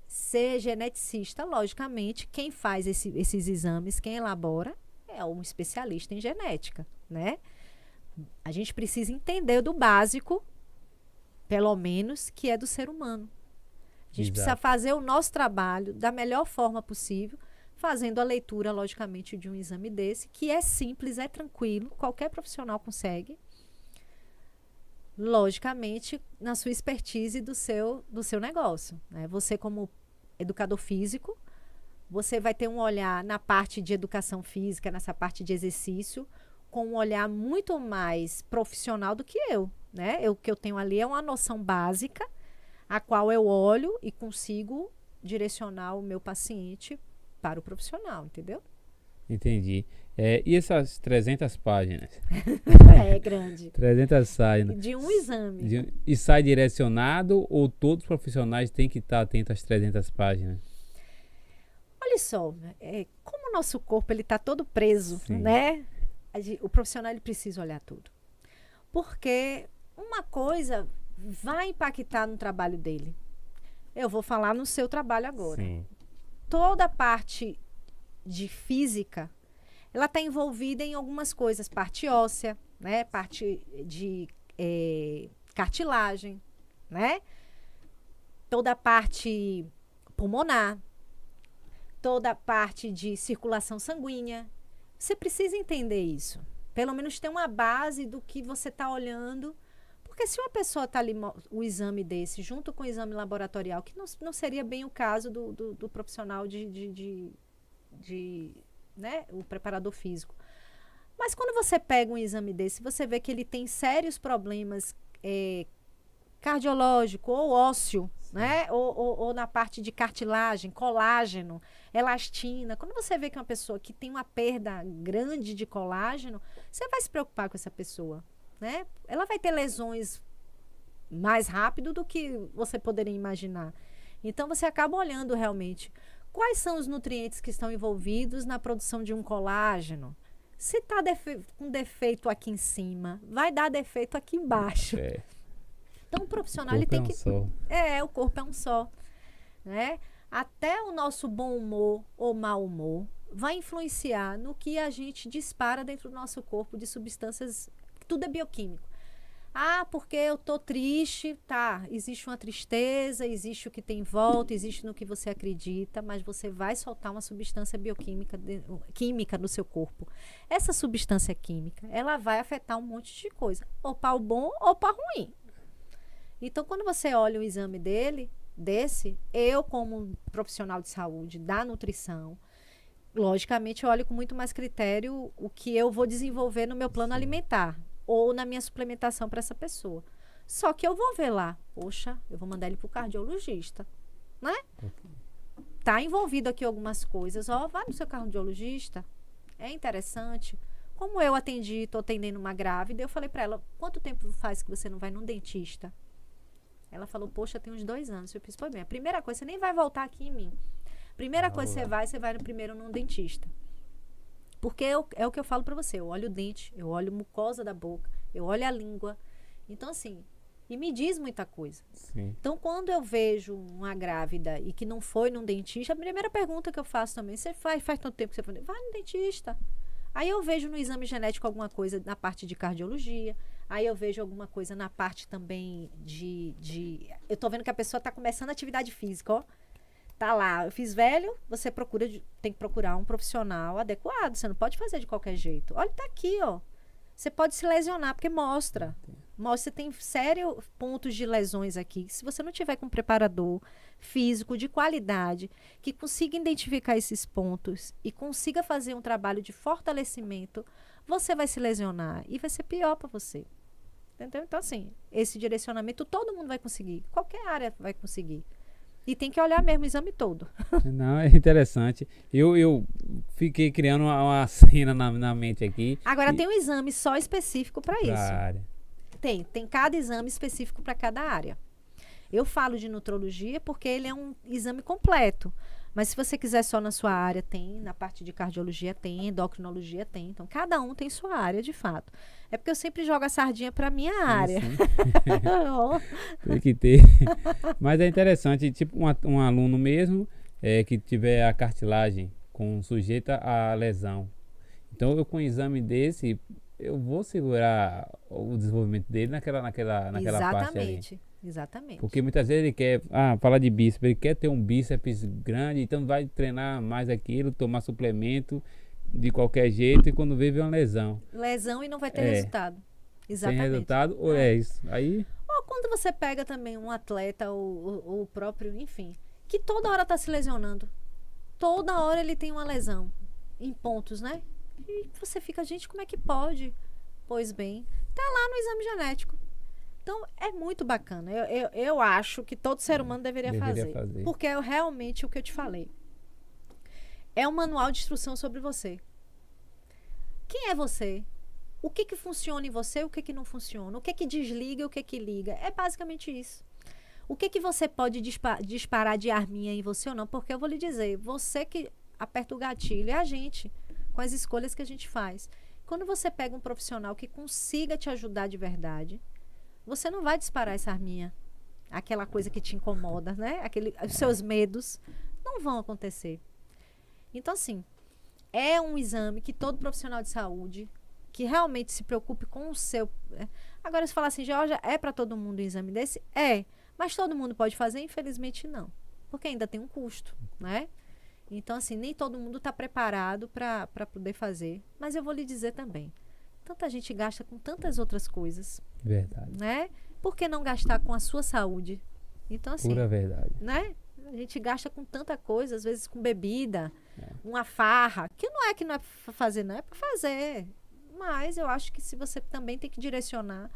ser geneticista. Logicamente, quem faz esses exames, quem elabora, é um especialista em genética, né? A gente precisa entender do básico, pelo menos, que é do ser humano. A gente precisa fazer o nosso trabalho da melhor forma possível, fazendo a leitura, logicamente, de um exame desse, que é simples, é tranquilo, qualquer profissional consegue. Logicamente, na sua expertise do seu negócio. Né? Você, como educador físico, você vai ter um olhar na parte de educação física, nessa parte de exercício, com um olhar muito mais profissional do que eu, né? O que eu tenho ali é uma noção básica, a qual eu olho e consigo direcionar o meu paciente para o profissional, entendeu? Entendi. E essas 300 páginas? É grande. 300 páginas. De um exame. E sai direcionado ou todos os profissionais têm que estar atentos às 300 páginas? Olha só, como o nosso corpo está todo preso, né? O profissional ele precisa olhar tudo. Porque uma coisa vai impactar no trabalho dele. Eu vou falar no seu trabalho agora. Sim. Toda a parte de física, ela está envolvida em algumas coisas. Parte óssea, né? Parte de cartilagem, né? Toda a parte pulmonar. Toda a parte de circulação sanguínea. Você precisa entender isso. Pelo menos ter uma base do que você está olhando. Porque se uma pessoa está ali, o exame desse, junto com o exame laboratorial, que não seria bem o caso do profissional né, o preparador físico. Mas quando você pega um exame desse, você vê que ele tem sérios problemas cardiológico ou ósseo. né? Ou na parte de cartilagem, colágeno, elastina. Quando você vê que uma pessoa que tem uma perda grande de colágeno, você vai se preocupar com essa pessoa, né? Ela vai ter lesões mais rápido do que você poderia imaginar. Então, você acaba olhando realmente quais são os nutrientes que estão envolvidos na produção de um colágeno. Se está com defeito aqui em cima, vai dar defeito aqui embaixo. Então, o profissional ele tem que... o corpo é um só. Né? Até o nosso bom humor ou mau humor vai influenciar no que a gente dispara dentro do nosso corpo de substâncias. Tudo é bioquímico. Ah, porque eu tô triste, tá, existe uma tristeza, existe o que tem em volta, existe no que você acredita, mas você vai soltar uma substância bioquímica, química no seu corpo. Essa substância química, ela vai afetar um monte de coisa, ou para o bom ou para o ruim. Então, quando você olha o exame eu como profissional de saúde, da nutrição, logicamente eu olho com muito mais critério o que eu vou desenvolver no meu plano alimentar, ou na minha suplementação para essa pessoa. Só que eu vou ver lá, poxa, eu vou mandar ele para o cardiologista, né? Tá envolvido aqui algumas coisas, vai no seu cardiologista, é interessante. Como eu estou atendendo uma grávida, eu falei para ela, quanto tempo faz que você não vai num dentista? Ela falou, poxa, tem uns 2 anos. Eu fiz, pois bem, a primeira coisa, você nem vai voltar aqui em mim. Primeira coisa, você vai primeiro num dentista. Porque é o que eu falo pra você, eu olho o dente, eu olho a mucosa da boca, eu olho a língua. Então, assim, e me diz muita coisa. Sim. Então, quando eu vejo uma grávida e que não foi num dentista, a primeira pergunta que eu faço também, você faz tanto tempo que você foi? Vai no dentista. Aí eu vejo no exame genético alguma coisa na parte de cardiologia, aí eu vejo alguma coisa na parte também eu tô vendo que a pessoa tá começando atividade física, ó. Tá lá, eu fiz velho, você tem que procurar um profissional adequado, você não pode fazer de qualquer jeito. Olha, tá aqui, ó. Você pode se lesionar, porque mostra, você tem sérios pontos de lesões aqui. Se você não tiver com um preparador físico de qualidade, que consiga identificar esses pontos e consiga fazer um trabalho de fortalecimento, você vai se lesionar e vai ser pior para você. Entendeu? Então, assim, esse direcionamento todo mundo vai conseguir, qualquer área vai conseguir. E tem que olhar mesmo o exame todo. Não, é interessante. Eu fiquei criando uma cena na mente aqui. Agora, tem um exame só específico para isso. Área. Tem cada exame específico para cada área. Eu falo de nutrologia porque ele é um exame completo. Mas se você quiser só na sua área, tem. Na parte de cardiologia tem, endocrinologia tem. Então, cada um tem sua área, de fato. É porque eu sempre jogo a sardinha para minha área. Tem que ter. Mas é interessante, tipo um aluno mesmo que tiver a cartilagem sujeita à lesão. Então, eu com um exame desse, eu vou segurar o desenvolvimento dele naquela parte ali. Exatamente. Porque muitas vezes ele quer, falar de bíceps, ele quer ter um bíceps grande, então vai treinar mais aquilo, tomar suplemento de qualquer jeito e quando vê uma lesão. Lesão e não vai ter resultado. Exatamente. Sem resultado, ou é isso. Aí... Ou quando você pega também um atleta ou o próprio, enfim, que toda hora está se lesionando. Toda hora ele tem uma lesão em pontos, né? E você fica, gente, como é que pode? Pois bem, tá lá no exame genético. Então, é muito bacana. Eu acho que todo ser humano deveria fazer. Porque é realmente o que eu te falei. É um manual de instrução sobre você. Quem é você? O que funciona em você, o que não funciona? O que desliga e o que liga? É basicamente isso. O que você pode disparar de arminha em você ou não? Porque eu vou lhe dizer, você que aperta o gatilho é a gente, com as escolhas que a gente faz. Quando você pega um profissional que consiga te ajudar de verdade, você não vai disparar essa arminha, aquela coisa que te incomoda, né? Os seus medos não vão acontecer. Então, assim, é um exame que todo profissional de saúde que realmente se preocupe com o seu... Agora, se falar assim, Georgia, é para todo mundo um exame desse? É, mas todo mundo pode fazer? Infelizmente, não. Porque ainda tem um custo, né? Então, assim, nem todo mundo está preparado para poder fazer. Mas eu vou lhe dizer também, tanta gente gasta com tantas outras coisas. Verdade. Né? Por que não gastar com a sua saúde? Então, assim... Pura verdade. Né? A gente gasta com tanta coisa, às vezes com bebida, uma farra, que não é para fazer, não é para fazer. Mas eu acho que se você também tem que direcionar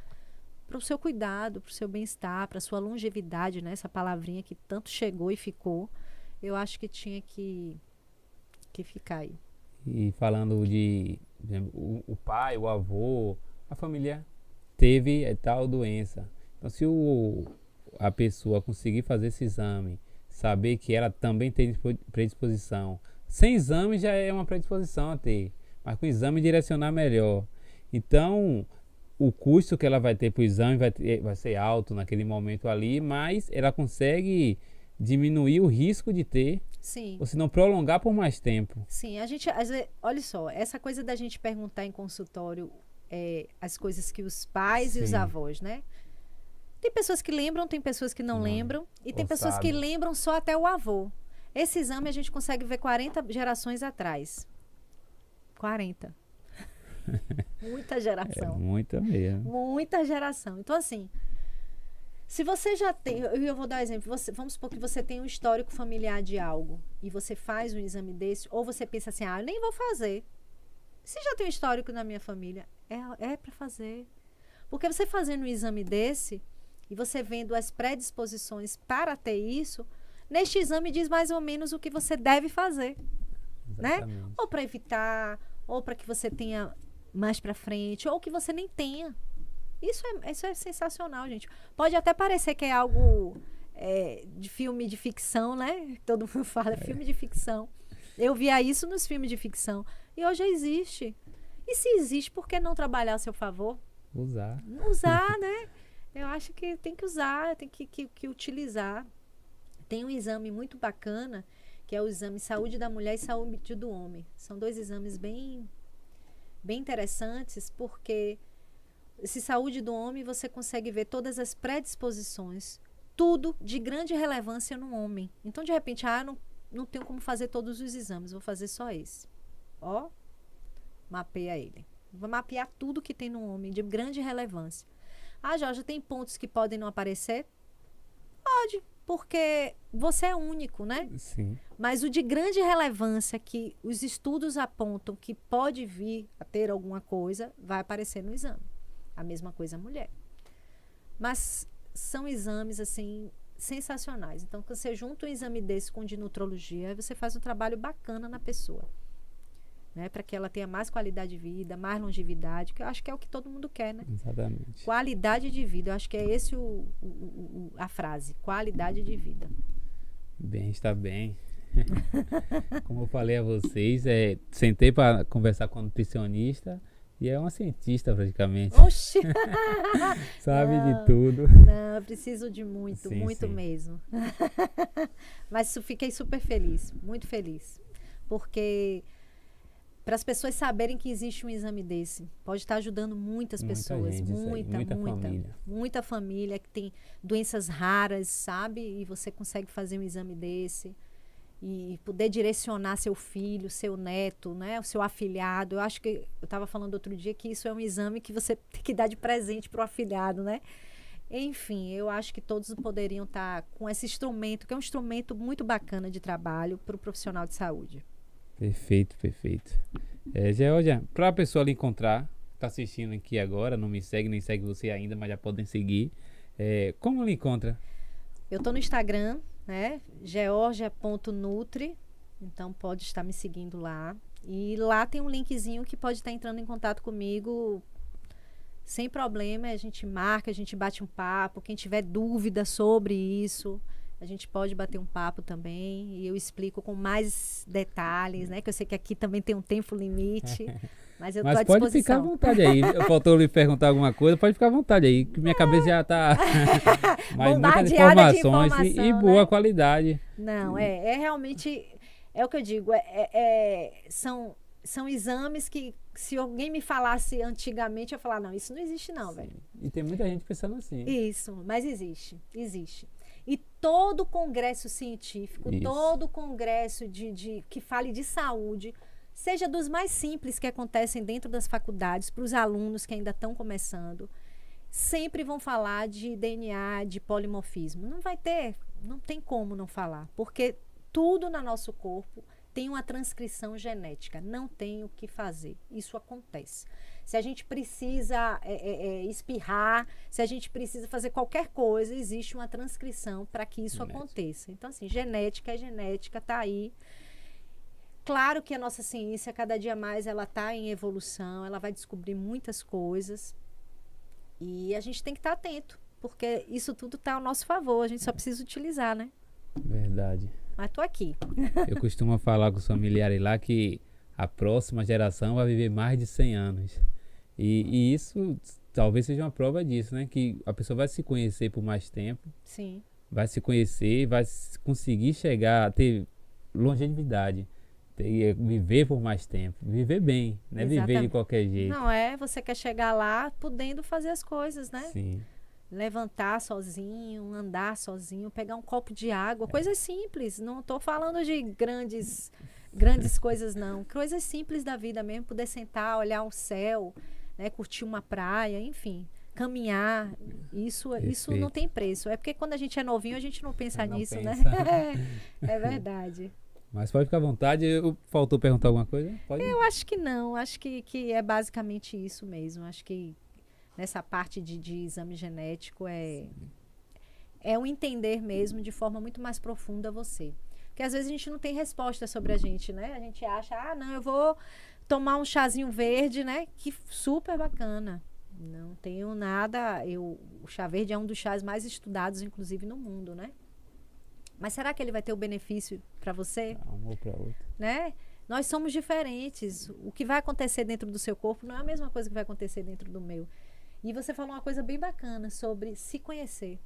o seu cuidado, para o seu bem-estar, para a sua longevidade, né? Essa palavrinha que tanto chegou e ficou, eu acho que tinha que ficar aí. E falando de, por exemplo, o pai, o avô, a família teve tal doença. Então, se a pessoa conseguir fazer esse exame, saber que ela também tem predisposição, sem exame já é uma predisposição a ter, mas com exame direcionar melhor. Então, o custo que ela vai ter para o exame vai ser alto naquele momento ali, mas ela consegue diminuir o risco de ter, Sim. ou se não prolongar por mais tempo. Sim, olha só, essa coisa da gente perguntar em consultório as coisas que os pais e os avós, né? Tem pessoas que lembram, tem pessoas que não lembram, e tem pessoas que lembram só até o avô. Esse exame a gente consegue ver 40 gerações atrás. 40. Muita geração. Muita mesmo. Muita geração. Então, assim, se você já tem... Eu vou dar um exemplo. Vamos supor que você tem um histórico familiar de algo e você faz um exame desse, ou você pensa assim, eu nem vou fazer. Se já tem um histórico na minha família, é para fazer. Porque você fazendo um exame desse e você vendo as predisposições para ter isso, neste exame diz mais ou menos o que você deve fazer. Exatamente. Né? Ou para evitar, ou para que você tenha mais para frente, ou que você nem tenha. Isso é sensacional, gente. Pode até parecer que é algo de filme de ficção, né? Todo mundo fala, filme de ficção. Eu via isso nos filmes de ficção. E hoje existe. E se existe, por que não trabalhar a seu favor? Usar, né? Eu acho que tem que usar, tem que utilizar. Tem um exame muito bacana, que é o exame Saúde da Mulher e Saúde do Homem. São 2 exames bem interessantes, porque esse Saúde do Homem você consegue ver todas as predisposições, tudo de grande relevância no homem. Então, de repente, não tenho como fazer todos os exames, vou fazer só esse. Ó, mapeia ele. Vou mapear tudo que tem no homem, de grande relevância. Jorge, tem pontos que podem não aparecer? Pode, porque você é único, né? Sim. Mas o de grande relevância que os estudos apontam que pode vir a ter alguma coisa, vai aparecer no exame. A mesma coisa a mulher. Mas são exames, assim, sensacionais. Então, quando você junta um exame desse com de nutrologia, você faz um trabalho bacana na pessoa. Né, para que ela tenha mais qualidade de vida, mais longevidade, que eu acho que é o que todo mundo quer, né? Exatamente. Qualidade de vida, eu acho que é esse a frase, qualidade de vida. Bem, está bem. Como eu falei a vocês, sentei para conversar com a nutricionista e é uma cientista praticamente. Oxi! Sabe de tudo. Não, eu preciso de muito, muito mesmo. Mas fiquei super feliz, muito feliz, porque para as pessoas saberem que existe um exame desse. Pode estar ajudando muitas pessoas. Muita família que tem doenças raras, sabe? E você consegue fazer um exame desse. E poder direcionar seu filho, seu neto, né? O seu afilhado. Eu acho que, eu estava falando outro dia que isso é um exame que você tem que dar de presente para o afilhado, né? Enfim, eu acho que todos poderiam estar com esse instrumento, que é um instrumento muito bacana de trabalho para o profissional de saúde. Perfeito, perfeito. Georgia, para a pessoa lhe encontrar, está assistindo aqui agora, não me segue, nem segue você ainda, mas já podem seguir. Como lhe encontra? Eu estou no Instagram, né? georgia.nutri, então pode estar me seguindo lá. E lá tem um linkzinho que pode estar entrando em contato comigo sem problema. A gente marca, a gente bate um papo. Quem tiver dúvida sobre isso, a gente pode bater um papo também e eu explico com mais detalhes, né? Que eu sei que aqui também tem um tempo limite, mas eu estou à disposição. Mas pode ficar à vontade aí. Faltou lhe perguntar alguma coisa, pode ficar à vontade aí, que minha cabeça já está mas muitas informações e boa, né? Qualidade. Não, realmente, é o que eu digo, são exames que, se alguém me falasse antigamente, eu ia falar, não, isso não existe não, velho. E tem muita gente pensando assim. Isso, mas existe. E todo congresso científico, todo congresso que fale de saúde, seja dos mais simples que acontecem dentro das faculdades, para os alunos que ainda estão começando, sempre vão falar de DNA, de polimorfismo. Não tem como não falar, porque tudo no nosso corpo tem uma transcrição genética, não tem o que fazer, isso acontece. se a gente precisa espirrar, se a gente precisa fazer qualquer coisa, existe uma transcrição para que isso aconteça. Então, assim, genética é genética, tá aí. Claro que a nossa ciência, cada dia mais, ela está em evolução, ela vai descobrir muitas coisas. E a gente tem que estar atento, porque isso tudo está ao nosso favor, a gente só precisa utilizar, né? Verdade. Mas tô aqui. Eu costumo falar com os familiares lá que a próxima geração vai viver mais de 100 anos. E isso talvez seja uma prova disso, né? Que a pessoa vai se conhecer por mais tempo. Sim. Vai se conhecer, vai conseguir chegar a ter longevidade. Viver por mais tempo. Viver bem, não é viver de qualquer jeito. Não você quer chegar lá podendo fazer as coisas, né? Sim. Levantar sozinho, andar sozinho, pegar um copo de água, coisas simples. Não estou falando de grandes coisas, não. Coisas simples da vida mesmo, poder sentar, olhar o céu, né, curtir uma praia, enfim, caminhar. Isso não tem preço. É porque quando a gente é novinho, a gente não pensa nisso, né? É verdade. Mas pode ficar à vontade. Faltou perguntar alguma coisa? Pode. Eu acho que não. Acho que é basicamente isso mesmo. Acho que nessa parte de exame genético é um entender mesmo de forma muito mais profunda você. Porque às vezes a gente não tem resposta sobre a gente, né? A gente acha, não, eu vou tomar um chazinho verde, né? Que super bacana. Não tenho nada. O chá verde é um dos chás mais estudados, inclusive, no mundo, né? Mas será que ele vai ter o benefício para você? Um ou para outro. Né? Nós somos diferentes. O que vai acontecer dentro do seu corpo não é a mesma coisa que vai acontecer dentro do meu. E você falou uma coisa bem bacana sobre se conhecer.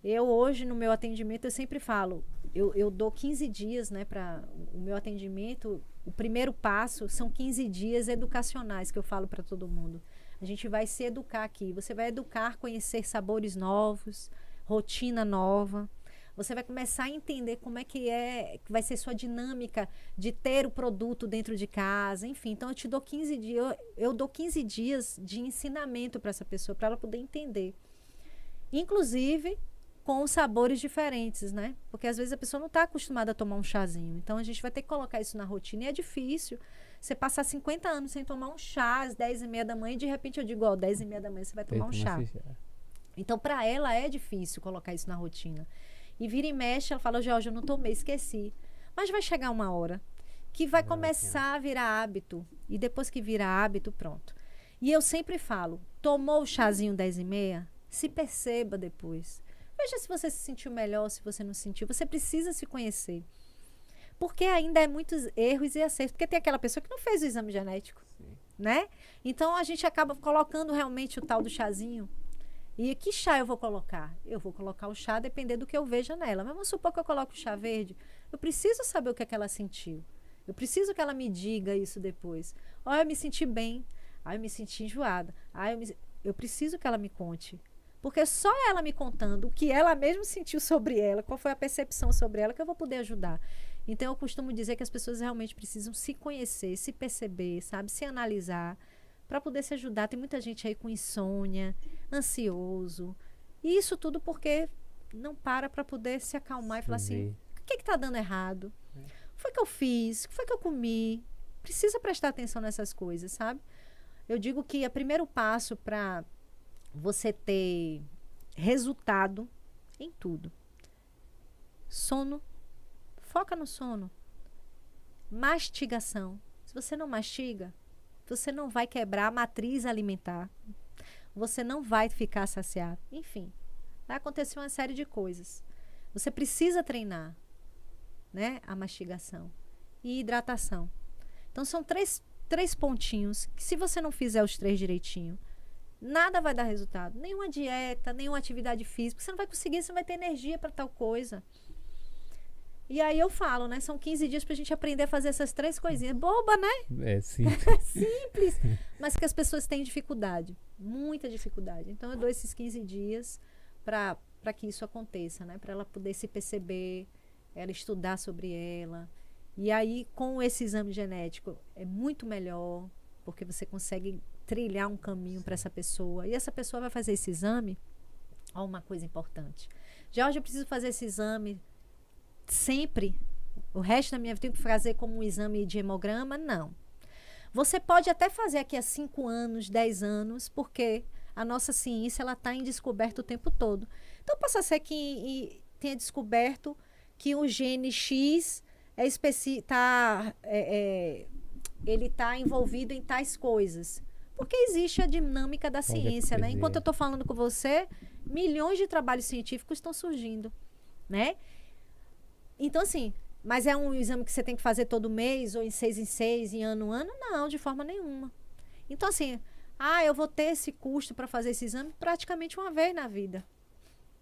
Eu hoje, no meu atendimento, eu sempre falo, eu dou 15 dias, né, para o meu atendimento. O primeiro passo são 15 dias educacionais que eu falo para todo mundo. A gente vai se educar aqui. Você vai educar, conhecer sabores novos, rotina nova. Você vai começar a entender como é que vai ser sua dinâmica de ter o produto dentro de casa, enfim. Então, eu te dou 15 dias, eu dou 15 dias de ensinamento para essa pessoa, para ela poder entender. Inclusive, com os sabores diferentes, né? Porque, às vezes, a pessoa não está acostumada a tomar um chazinho. Então, a gente vai ter que colocar isso na rotina. E é difícil você passar 50 anos sem tomar um chá às 10h30 da manhã e, de repente, eu digo, 10h30 da manhã você vai tomar um chá. Então, para ela, é difícil colocar isso na rotina. E vira e mexe, ela fala, Jorge, eu não tomei, esqueci. Mas vai chegar uma hora que vai começar a virar hábito. E depois que vira hábito, pronto. E eu sempre falo, tomou o chazinho 10h30, se perceba depois. Veja se você se sentiu melhor, se você não sentiu. Você precisa se conhecer. Porque ainda é muitos erros e acertos. Porque tem aquela pessoa que não fez o exame genético. Né? Então, a gente acaba colocando realmente o tal do chazinho. E que chá eu vou colocar? Eu vou colocar o chá dependendo do que eu veja nela. Mas vamos supor que eu coloque o chá verde. Eu preciso saber o que é que ela sentiu. Eu preciso que ela me diga isso depois. Eu me senti bem. Eu me senti enjoada. Eu preciso que ela me conte. Porque só ela me contando o que ela mesma sentiu sobre ela, qual foi a percepção sobre ela, que eu vou poder ajudar. Então, eu costumo dizer que as pessoas realmente precisam se conhecer, se perceber, sabe? Se analisar, para poder se ajudar. Tem muita gente aí com insônia, ansioso. E isso tudo porque não para poder se acalmar e falar assim, o que está dando errado? O que foi que eu fiz? O que foi que eu comi? Precisa prestar atenção nessas coisas, sabe? Eu digo que o primeiro passo para você ter resultado em tudo. Sono. Foca no sono. Mastigação. Se você não mastiga, você não vai quebrar a matriz alimentar. Você não vai ficar saciado. Enfim, vai acontecer uma série de coisas. Você precisa treinar, né, a mastigação e hidratação. Então, são três pontinhos que, se você não fizer os 3 direitinho, nada vai dar resultado. Nenhuma dieta, nenhuma atividade física. Você não vai conseguir, você não vai ter energia para tal coisa. E aí eu falo, né? São 15 dias pra gente aprender a fazer essas 3 coisinhas. Boba, né? É simples. É simples. Mas que as pessoas têm dificuldade. Muita dificuldade. Então eu dou esses 15 dias para que isso aconteça, né? Para ela poder se perceber, ela estudar sobre ela. E aí, com esse exame genético, é muito melhor, porque você consegue trilhar um caminho para essa pessoa. E essa pessoa vai fazer esse exame. Ó, uma coisa importante. Jorge, eu preciso fazer esse exame sempre, o resto da minha vida, tenho que fazer como um exame de hemograma? Não. Você pode até fazer aqui há 5 anos, 10 anos, porque a nossa ciência está em descoberta o tempo todo. Então, possa ser que tenha descoberto que o gene X ele está envolvido em tais coisas. Porque existe a dinâmica da ciência, né? Enquanto eu estou falando com você, milhões de trabalhos científicos estão surgindo, né? Então, assim, mas é um exame que você tem que fazer todo mês, ou em 6 em 6, em ano em ano? Não, de forma nenhuma. Então, assim, eu vou ter esse custo para fazer esse exame praticamente uma vez na vida,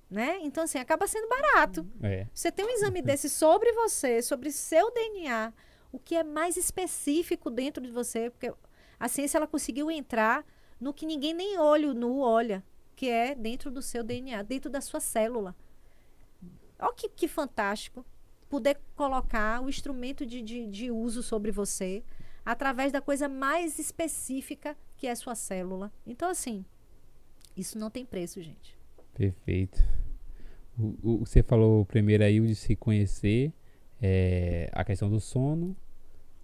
né? Então, assim, acaba sendo barato. Você tem um exame desse sobre você, sobre seu DNA, o que é mais específico dentro de você, porque a ciência ela conseguiu entrar no que ninguém nem olho nu olha, que é dentro do seu DNA, dentro da sua célula. Olha que fantástico poder colocar o instrumento de uso sobre você através da coisa mais específica que é a sua célula. Então, assim, isso não tem preço, gente. Perfeito. Você falou primeiro aí de se conhecer, a questão do sono,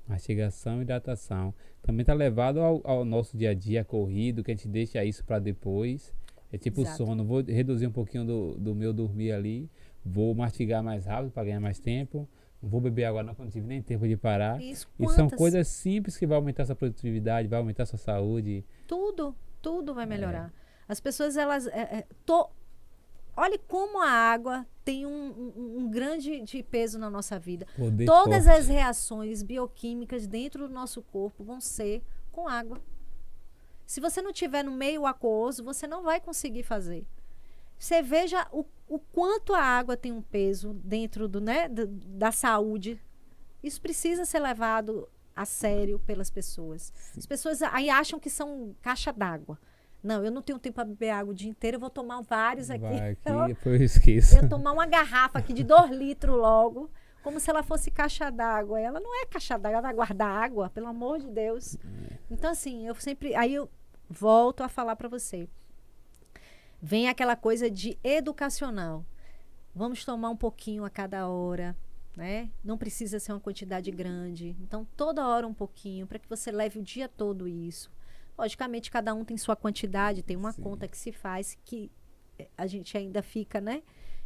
mastigação e hidratação. Também está levado ao nosso dia a dia corrido, que a gente deixa isso para depois. É tipo o sono, vou reduzir um pouquinho do meu dormir ali, vou mastigar mais rápido para ganhar mais tempo, não vou beber água não, porque não tive nem tempo de parar. E são coisas simples que vão aumentar essa produtividade, vai aumentar sua saúde. Tudo vai melhorar. As pessoas, elas... Olhe como a água tem um grande peso na nossa vida. Todas as reações bioquímicas dentro do nosso corpo vão ser com água. Se você não tiver no meio aquoso, você não vai conseguir fazer. Você veja o quanto a água tem um peso dentro da saúde. Isso precisa ser levado a sério pelas pessoas. As pessoas aí acham que são caixa d'água. Não, eu não tenho tempo para beber água o dia inteiro, eu vou tomar vários aqui. Depois eu esqueço. Eu tomar uma garrafa aqui de 2 litros logo, como se ela fosse caixa d'água. Ela não é caixa d'água, ela vai guardar água, pelo amor de Deus. Então, assim, aí eu volto a falar para você. Vem aquela coisa de educacional. Vamos tomar um pouquinho a cada hora, né? Não precisa ser uma quantidade grande. Então, toda hora um pouquinho, para que você leve o dia todo isso. Logicamente, cada um tem sua quantidade, tem uma conta que se faz, que a gente ainda fica, né?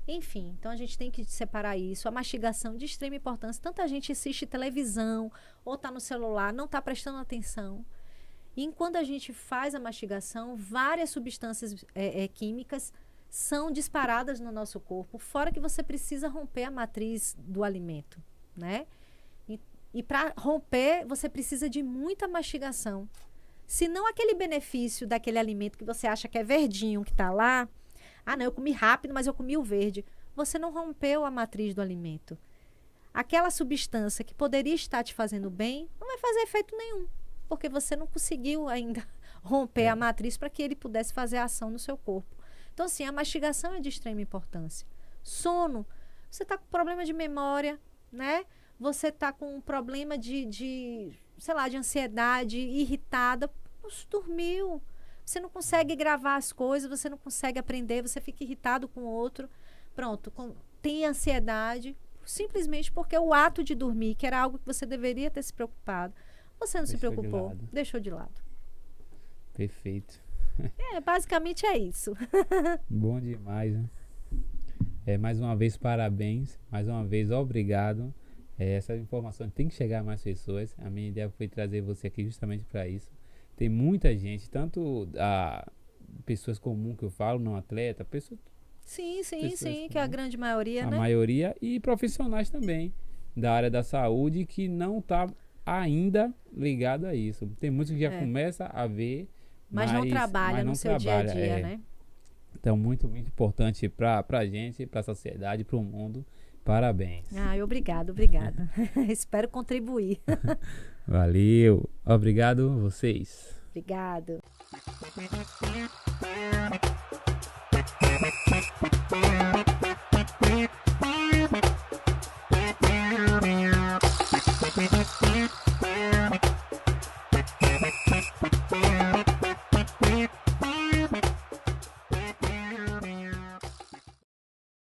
Enfim, então a gente tem que separar isso. A mastigação de extrema importância. Tanta gente assiste televisão ou está no celular, não está prestando atenção. E enquanto a gente faz a mastigação, várias substâncias químicas são disparadas no nosso corpo, fora que você precisa romper a matriz do alimento, né? E para romper, você precisa de muita mastigação. Se não aquele benefício daquele alimento que você acha que é verdinho, que está lá, não, eu comi rápido, mas eu comi o verde. Você não rompeu a matriz do alimento. Aquela substância que poderia estar te fazendo bem, não vai fazer efeito nenhum, porque você não conseguiu ainda romper a matriz para que ele pudesse fazer a ação no seu corpo. Então, assim, a mastigação é de extrema importância. Sono, você está com problema de memória, né? Você está com um problema de ansiedade, irritada, dormiu. Você não consegue gravar as coisas, você não consegue aprender, você fica irritado com o outro. Pronto, tem ansiedade, simplesmente porque o ato de dormir, que era algo que você deveria ter se preocupado, você não se preocupou, deixou de lado. Perfeito. Basicamente é isso. Bom demais, né? Mais uma vez, parabéns. Mais uma vez, obrigado. Essa informação tem que chegar a mais pessoas. A minha ideia foi trazer você aqui justamente para isso. Tem muita gente, tanto pessoas comuns que eu falo, não atleta, pessoas... Sim, que é a grande maioria, né? A maioria, e profissionais também, da área da saúde, que não está ainda ligado a isso. Tem muitos que já começam a ver, mas não trabalha no seu dia a dia, né? Então, muito, muito importante para a gente, para a sociedade, para o mundo. Parabéns. Obrigado. Espero contribuir. Valeu. Obrigado vocês. Obrigado.